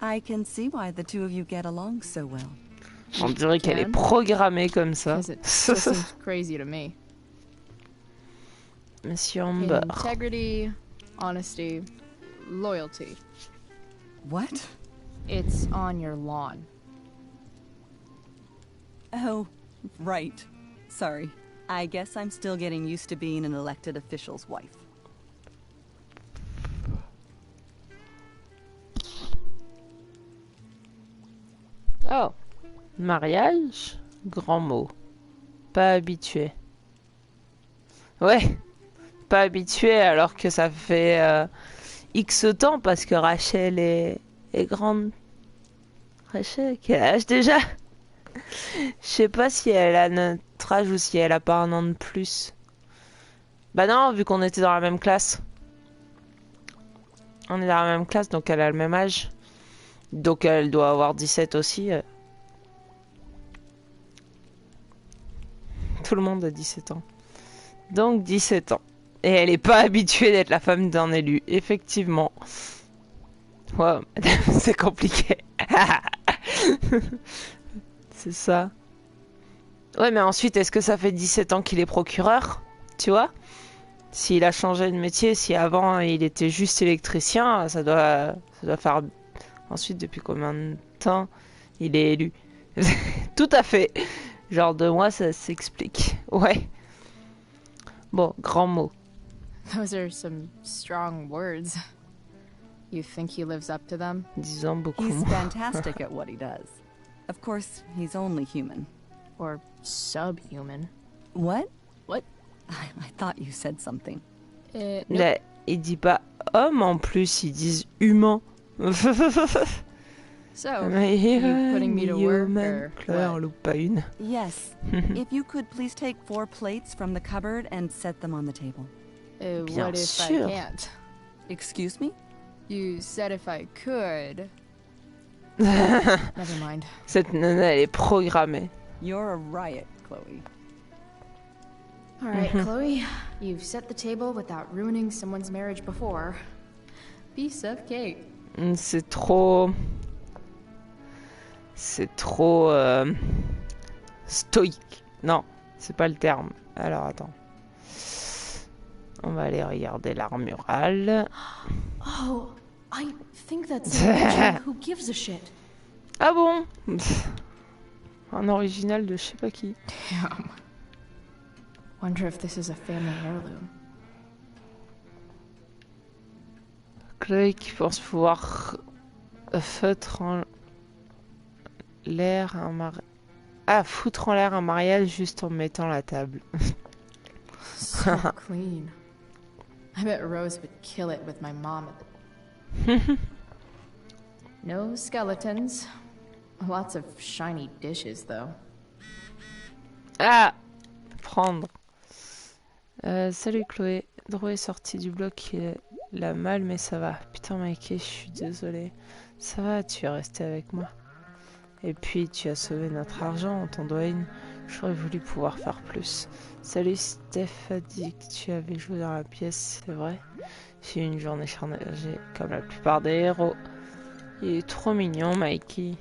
I can see why the two of you get along so well. On dirait qu'elle est programmée comme ça. Because it still seems crazy to me. Monsieur Amber. Integrity, honesty, loyalty. What? It's on your lawn. Oh, right. Sorry. I guess I'm still getting used to being an elected official's wife. Oh. Mariage, grand mot. Pas habitué. Ouais. Pas habitué alors que ça fait X temps parce que Rachel est grande. Rachel, quel âge déjà? Je sais pas si elle a notre âge ou si elle a pas un an de plus. Bah non, vu qu'on était dans la même classe. On est dans la même classe, donc elle a le même âge. Donc elle doit avoir 17 aussi. Tout le monde a 17 ans. Donc 17 ans. Et elle est pas habituée d'être la femme d'un élu, effectivement. Wow, c'est compliqué. C'est ça. Ouais, mais ensuite, est-ce que ça fait 17 ans qu'il est procureur? Tu vois? S'il a changé de métier, si avant il était juste électricien, ça doit faire... Ensuite, depuis combien de temps il est élu? Tout à fait. Genre 2 mois, ça s'explique. Ouais. Bon, grand mot. Those are some strong words. You think he lives up to them? Disons beaucoup. He's fantastic at what he does. Of course, he's only human. Or subhuman. What? What? I thought you said something. Nope. Là, il dit pas homme en plus, ils disent humain. So, you putting me to work or Claire, what? loupe pas une. Yes. If you could please take 4 plates from the cupboard and set them on the table. Bien What if sûr. I can't? Excuse me? You said if I could. Never mind. Cette nana, elle est programmée. You're a riot, Chloe. All right, Chloe, you've set the table without ruining someone's marriage before. Piece of cake. C'est trop... C'est trop... stoïque. Non, c'est pas le terme. Alors, attends. On va aller regarder l'armurale. Oh, I think that's a Who gives a shit? Ah bon? Un original de je sais pas qui. Damn. Wonder if this is a family heirloom. Chloé qui pense pouvoir foutre en l'air foutre en l'air un mariage juste en mettant la table. So clean. I bet Rose would kill it with my mom at the... No skeletons. Lots of shiny dishes, though. Ah! Prendre. Salut Chloé. Drew est sorti du bloc. Il a mal, mais ça va. Putain, Mikey, je suis désolée. Ça va, tu es resté avec moi. Et puis, tu as sauvé notre argent, on t'en doit une. J'aurais voulu pouvoir faire plus. Salut, Steph a dit que tu avais joué dans la pièce, c'est vrai. J'ai eu une journée chargée comme la plupart des héros. Il est trop mignon, Mikey.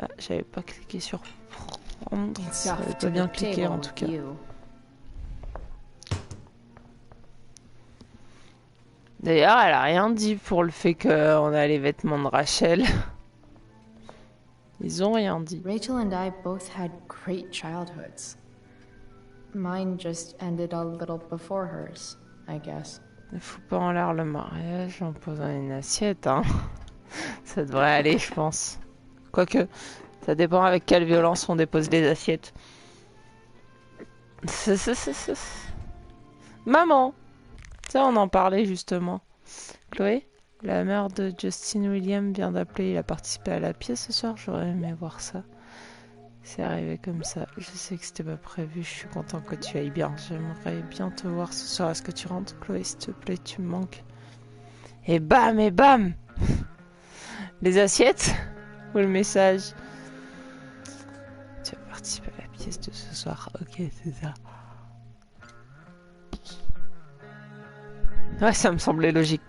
Ah, j'avais pas cliqué sur prendre. J'avais pas bien cliqué en tout cas. D'ailleurs, elle a rien dit pour le fait qu'on a les vêtements de Rachel. Ils ont rien dit. Rachel and I both had great childhoods. Mine just ended a little before hers, I guess. Ne fous pas en l'air le mariage en posant une assiette, hein. Ça devrait aller, je pense. Quoique, ça dépend avec quelle violence on dépose les assiettes. Maman! Ça, on en parlait justement. Chloé, la mère de Justin Williams vient d'appeler. Il a participé à la pièce ce soir. J'aurais aimé voir ça. C'est arrivé comme ça. Je sais que c'était pas prévu. Je suis content que tu ailles bien. J'aimerais bien te voir ce soir. Est-ce que tu rentres, Chloé, s'il te plaît? Tu me manques. Et bam, et bam! Les assiettes? Ou le message? Tu as participé à la pièce de ce soir. Ok, c'est ça. Ouais, ça me semblait logique.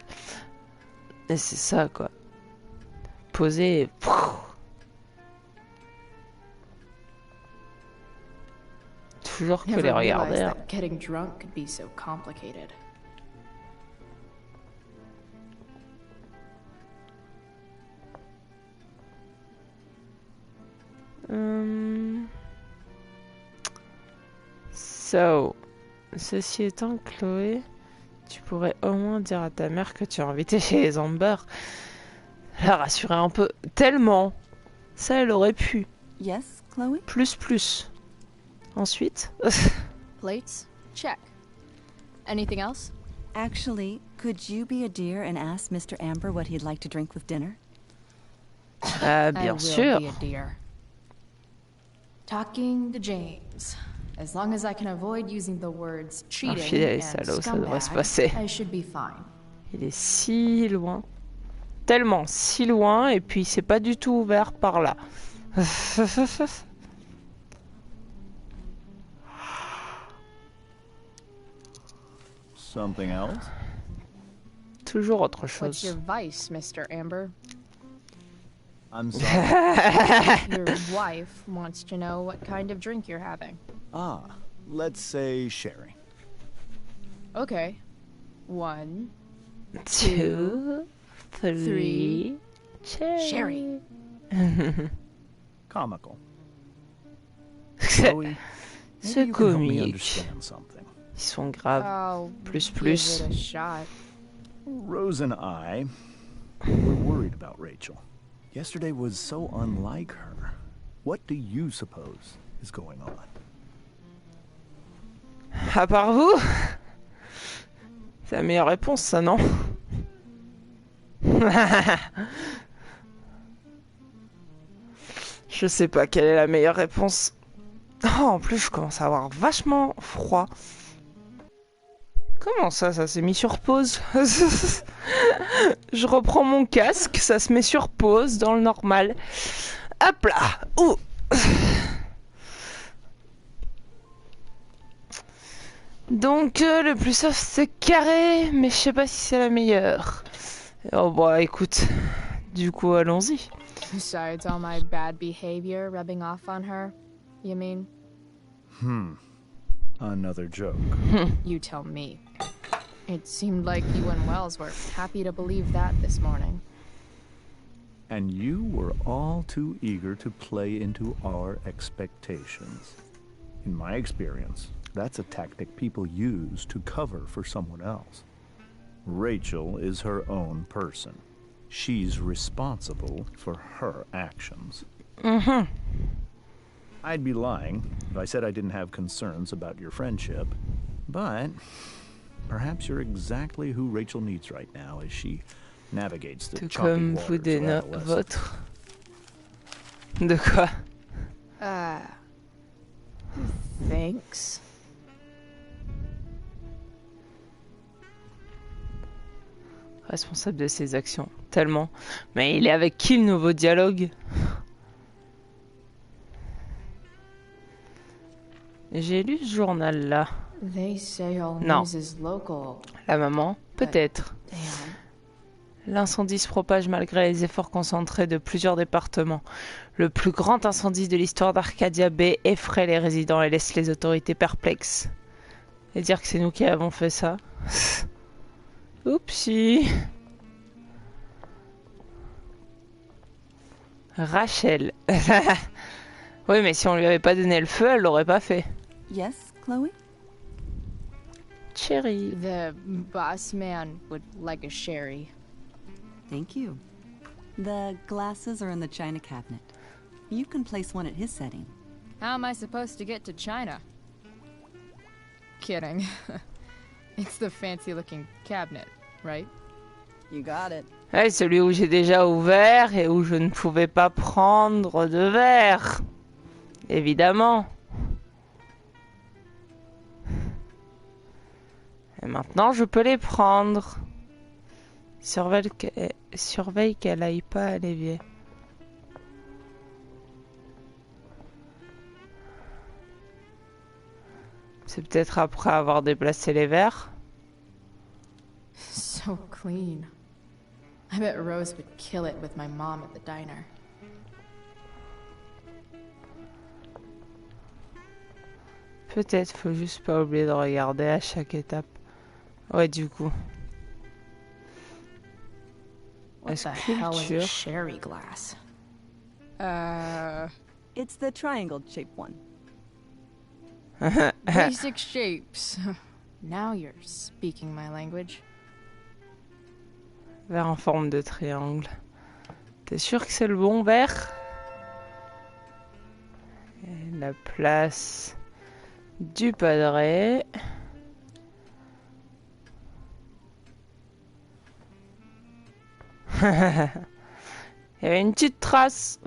Et c'est ça, quoi. Poser et... Toujours que les regarder. Hein. So, ceci étant, Chloé, tu pourrais au moins dire à ta mère que tu es invitée chez les Amber. La rassurer un peu. Tellement. Ça, elle aurait pu. Yes, Chloe? Plus. Ensuite. Plates? Check. Anything else? Actually, could you be a dear and ask Mr. Amber what he'd like to drink with dinner? Bien sûr. Be a dear. Talking to James. As long as I can avoid using the words cheating and scumbag, I should be fine. Il est si loin. Tellement si loin et puis c'est pas du tout ouvert par là. Something else? Toujours autre chose. What's your vice, Mr. Amber? I'm sorry. Your wife wants to know what kind of drink you're having. Ah, let's say sherry. Okay. 1, 2, 3. Sherry. Comical. Chloe, C'est you can help me comique. understand something. Ils sont graves. I'll Plus. give it a shot. Rose and I were worried about Rachel. Yesterday was so unlike her. What do you suppose is going on? À part vous? C'est la meilleure réponse, ça, non? Je sais pas quelle est la meilleure réponse. Oh, en plus, je commence à avoir vachement froid. Comment ça s'est mis sur pause? Je reprends mon casque, ça se met sur pause dans le normal. Hop là! Ouh. Donc le plus soft c'est carré, mais je sais pas si c'est la meilleure. Oh bah écoute, du coup allons-y. Besides all my bad behavior rubbing off on her, you mean? Another joke. You tell me. It seemed like you and Wells were happy to believe that this morning. And you were all too eager to play into our expectations. In my experience, that's a tactic people use to cover for someone else. Rachel is her own person. She's responsible for her actions. I'd be lying if I said I didn't have concerns about your friendship, but perhaps you're exactly who Rachel needs right now as she navigates the choppy waters of adolescence. De quoi? Thanks. Responsable de ses actions. Tellement. Mais il est avec qui le nouveau dialogue? J'ai lu ce journal-là. They say all Non. news is local. La maman, peut-être. Damn. L'incendie se propage malgré les efforts concentrés de plusieurs départements. Le plus grand incendie de l'histoire d'Arcadia Bay effraie les résidents et laisse les autorités perplexes. Et dire que c'est nous qui avons fait ça. Oupsie. Rachel. Oui, mais si on lui avait pas donné le feu, elle l'aurait pas fait. Yes, Chloe? Chérie. The boss man would like a sherry. Thank you. The glasses are in the china cabinet. You can place one at his setting. How am I supposed to get to China? Kidding. It's the fancy-looking cabinet, right? You got it. Ouais, celui où j'ai déjà ouvert et où je ne pouvais pas prendre de verre. Évidemment. Et maintenant, je peux les prendre. Surveille qu'elle aille pas à l'évier. C'est peut-être après avoir déplacé les verres. So clean. I bet Rose would kill it with my mom at the diner. Peut-être, faut juste pas oublier de regarder à chaque étape. Ouais, du coup. What the hell is a sherry glass? It's the triangle-shaped one. Basic shapes. Now you're speaking my language. Verre en forme de triangle. T'es sûr que c'est le bon verre? Et la place du padré. Il y avait une petite trace.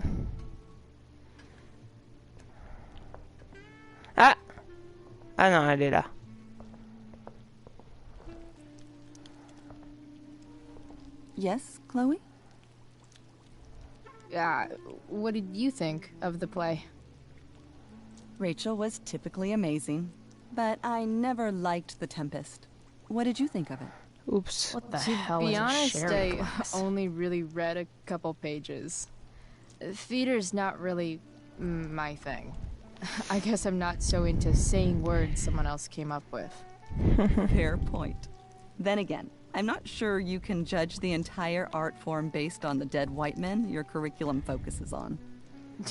Ah! Ah non, elle est là. Yes, Chloe? What did you think of the play? Rachel was typically amazing, but I never liked The Tempest. What did you think of it? Oops. What the To hell be is a honest, sherry I glass? only really read a couple pages. Theater's not really my thing. I guess I'm not so into saying words someone else came up with. Fair point. Then again, I'm not sure you can judge the entire art form based on the dead white men your curriculum focuses on.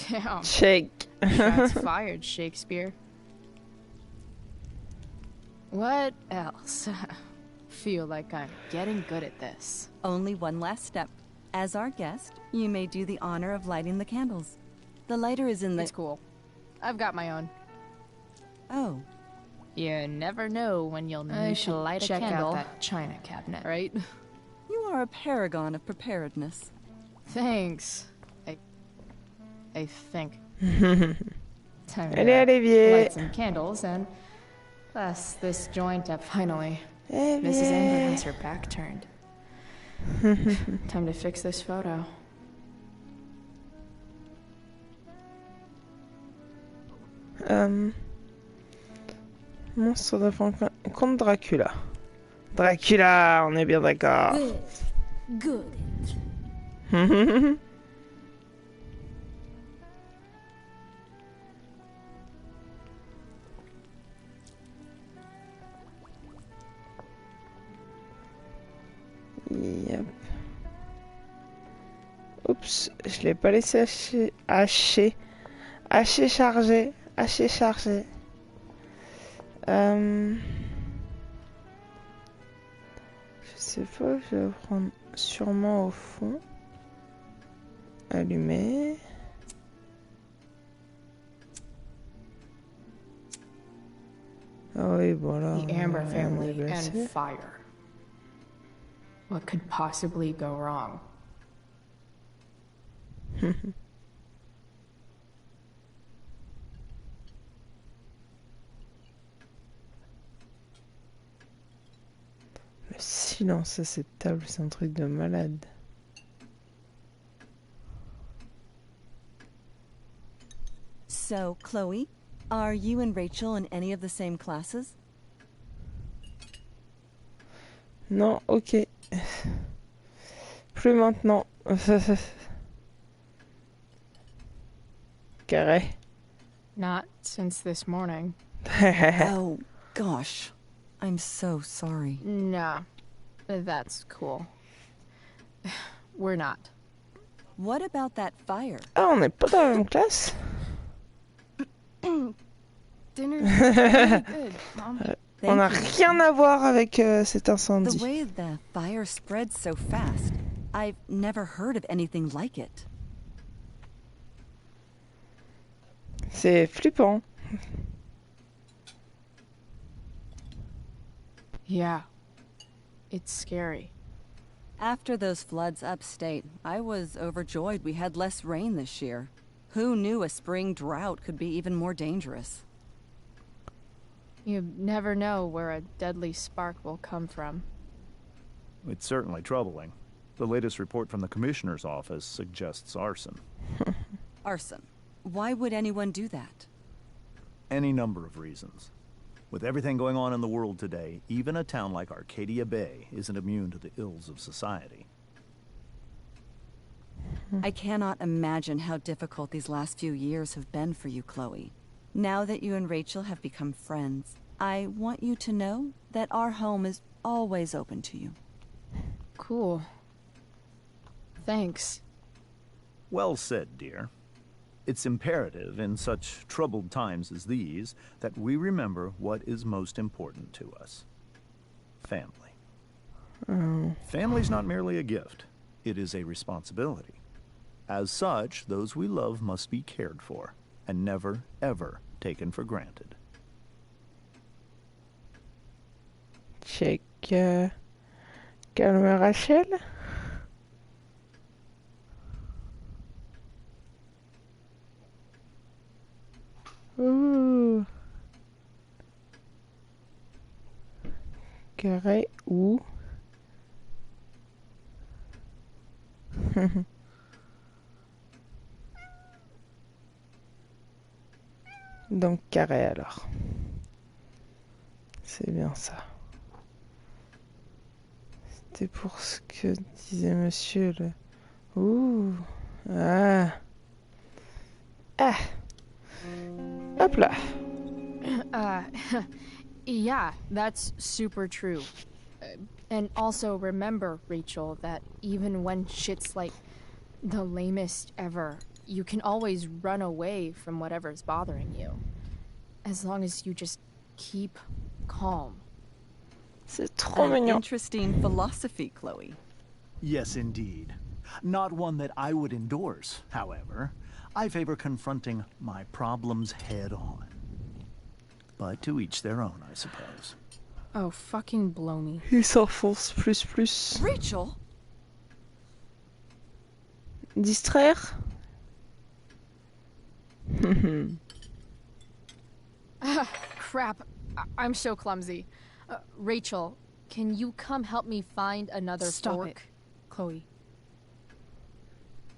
Damn. Shake. Shots fired, Shakespeare. What else? Feel like I'm getting good at this. Only one last step. As our guest, you may do the honor of lighting the candles. The lighter is in the... It's cool. I've got my own. Oh. You never know when you'll I need should to light a check candle, out that china cabinet. right? You are a paragon of preparedness. Thanks. I think. Time Allez à l'évier. Light some candles and class this joint up finally. Mrs. Amber has her back turned. Time to fix this photo. Monstre de contre Dracula. Dracula, on est bien d'accord. Good. Yep. Oups, je l'ai pas laissé hacher chargé. Je sais pas, je vais prendre sûrement au fond. Allumer. Ah oui, voilà. The Amber family and fire. What could possibly go wrong? Le silence à cette table, c'est un truc de malade. So, Chloe, Are you and Rachel in any of the same classes? Non, ok. Plus maintenant. Carré. Not since this morning. Oh, gosh. I'm so sorry. Nah, that's cool. We're not. What about that fire? Ah, on n'est pas dans la même classe. Dinner's really good, Mom. On n'a rien à voir avec cet The incendie. way the fire spreads so fast, I've never heard of anything like it. C'est flippant. Yeah, it's scary. After those floods upstate, I was overjoyed we had less rain this year. Who knew a spring drought could be even more dangerous? You never know where a deadly spark will come from. It's certainly troubling. The latest report from the Commissioner's office suggests arson. Arson. Why would anyone do that? Any number of reasons. With everything going on in the world today, even a town like Arcadia Bay isn't immune to the ills of society. I cannot imagine how difficult these last few years have been for you, Chloe. Now that you and Rachel have become friends, I want you to know that our home is always open to you. Cool. Thanks. Well said, dear. It's imperative in such troubled times as these that we remember what is most important to us. Family. Family's not merely a gift. It is a responsibility. As such, those we love must be cared for and never, ever taken for granted. Check. Calme Rachel. Ouh. Carré ou. Donc carré alors. C'est bien ça. C'était pour ce que disait monsieur le... Ouh. Ah. Ah. Hop là. Yeah, that's super true. And also remember, Rachel, that even when shit's like the lamest ever, you can always run away from whatever's bothering you. As long as you just keep calm. C'est trop An mignon. interesting philosophy, Chloe. Yes, indeed. Not one that I would endorse, however. I favor confronting my problems head on. But to each their own, I suppose. Oh, fucking blow me. Il s'enfonce plus. Rachel? Distraire? Crap. I'm so clumsy. Rachel, can you come help me find another Stop fork? it, Chloe.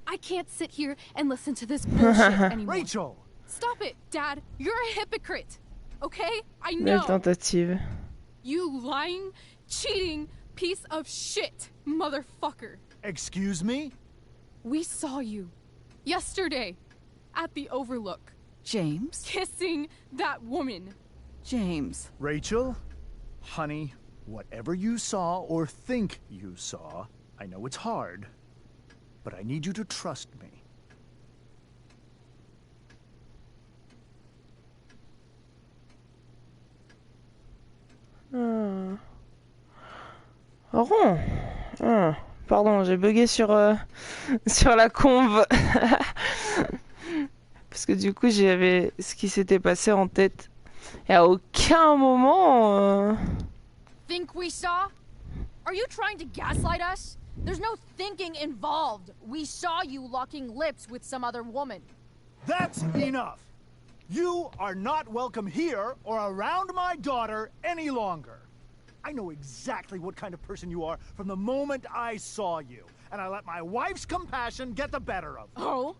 I can't sit here and listen to this bullshit anymore. Rachel! Stop it, Dad. You're a hypocrite. Okay? I Belle know. tentative. You lying, cheating piece of shit, motherfucker. Excuse me? We saw you yesterday at the Overlook James? kissing that woman. James. Rachel? Honey, whatever you saw or think you saw, I know it's hard, but I need you to trust me. Rond. Pardon, j'ai bugué sur la conve. Parce que du coup, j'avais ce qui s'était passé en tête. Et à aucun moment... Think we saw? Are you trying to gaslight us? There's no thinking involved. We saw you locking lips with some other woman. That's enough! You are not welcome here or around my daughter any longer. I know exactly what kind of person you are from the moment I saw you, and I let my wife's compassion get the better of me. Oh?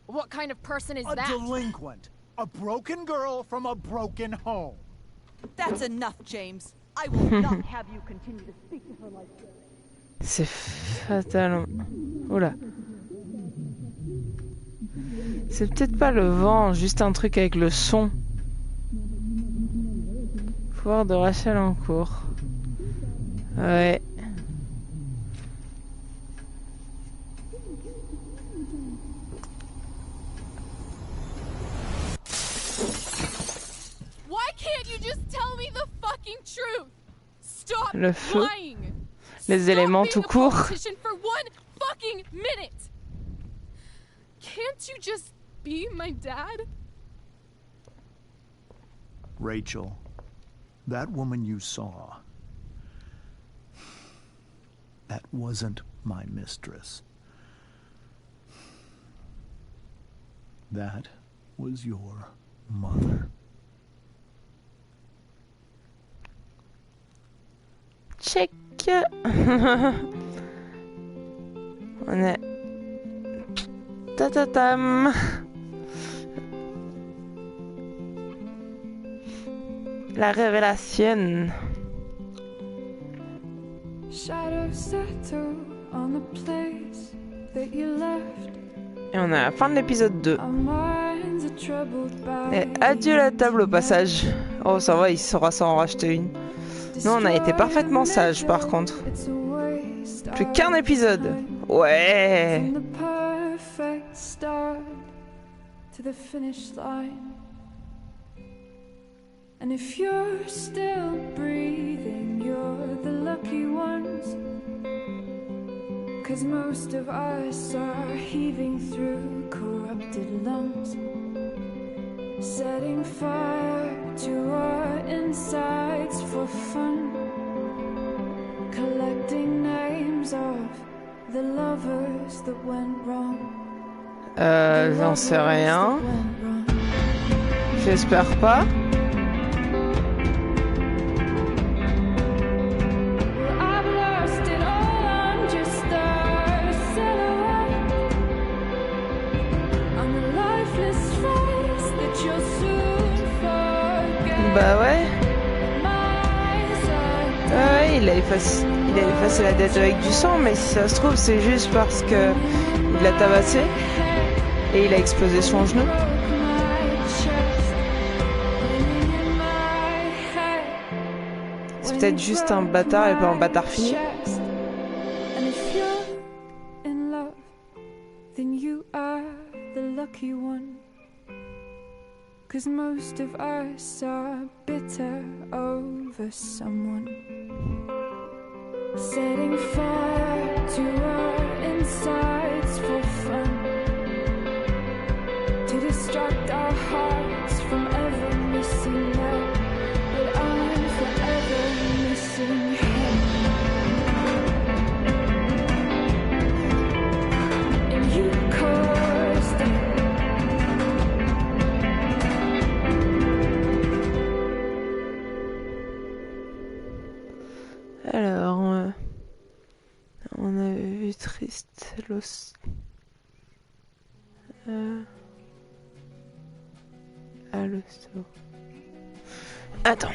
What kind of person is A that? delinquent. A broken girl from a broken home. That's enough, James. I will not have you continue to speak to her like this. C'est fatal. Oula. C'est peut-être pas le vent, juste un truc avec le son. Pouvoir de Rachel en cours. Ouais. Why can't you just tell me the fucking truth? Stop Le feu. lying. Les éléments tout court. For one fucking minute. Can't you just be my dad? Rachel, that woman you saw, that wasn't my mistress. That was your mother. Check. On est... Ta-ta-tam. La révélation. Et on est à la fin de l'épisode 2. Et adieu la table au passage. Oh ça va, il saura s'en racheter une. Nous on a été parfaitement sages par contre. Plus qu'un épisode. Ouais. And if you're still breathing, you're the lucky ones. 'Cause most of us are heaving through corrupted lungs, setting fire to our insides for fun, collecting names of the lovers that went wrong. J'en sais rien. J'espère pas. Bah ouais. Ouais, il a effacé la tête avec du sang, mais si ça se trouve, c'est juste parce que il l'a tabassé et il a explosé son genou. C'est peut-être juste un bâtard et pas un bâtard fini. Cause most of us are bitter over someone, setting fire to our insides for fun, to distract our hearts from ever missing love. But I'm forever missing him. And you caused it. Alors, on avait vu Triste, Los... Attends.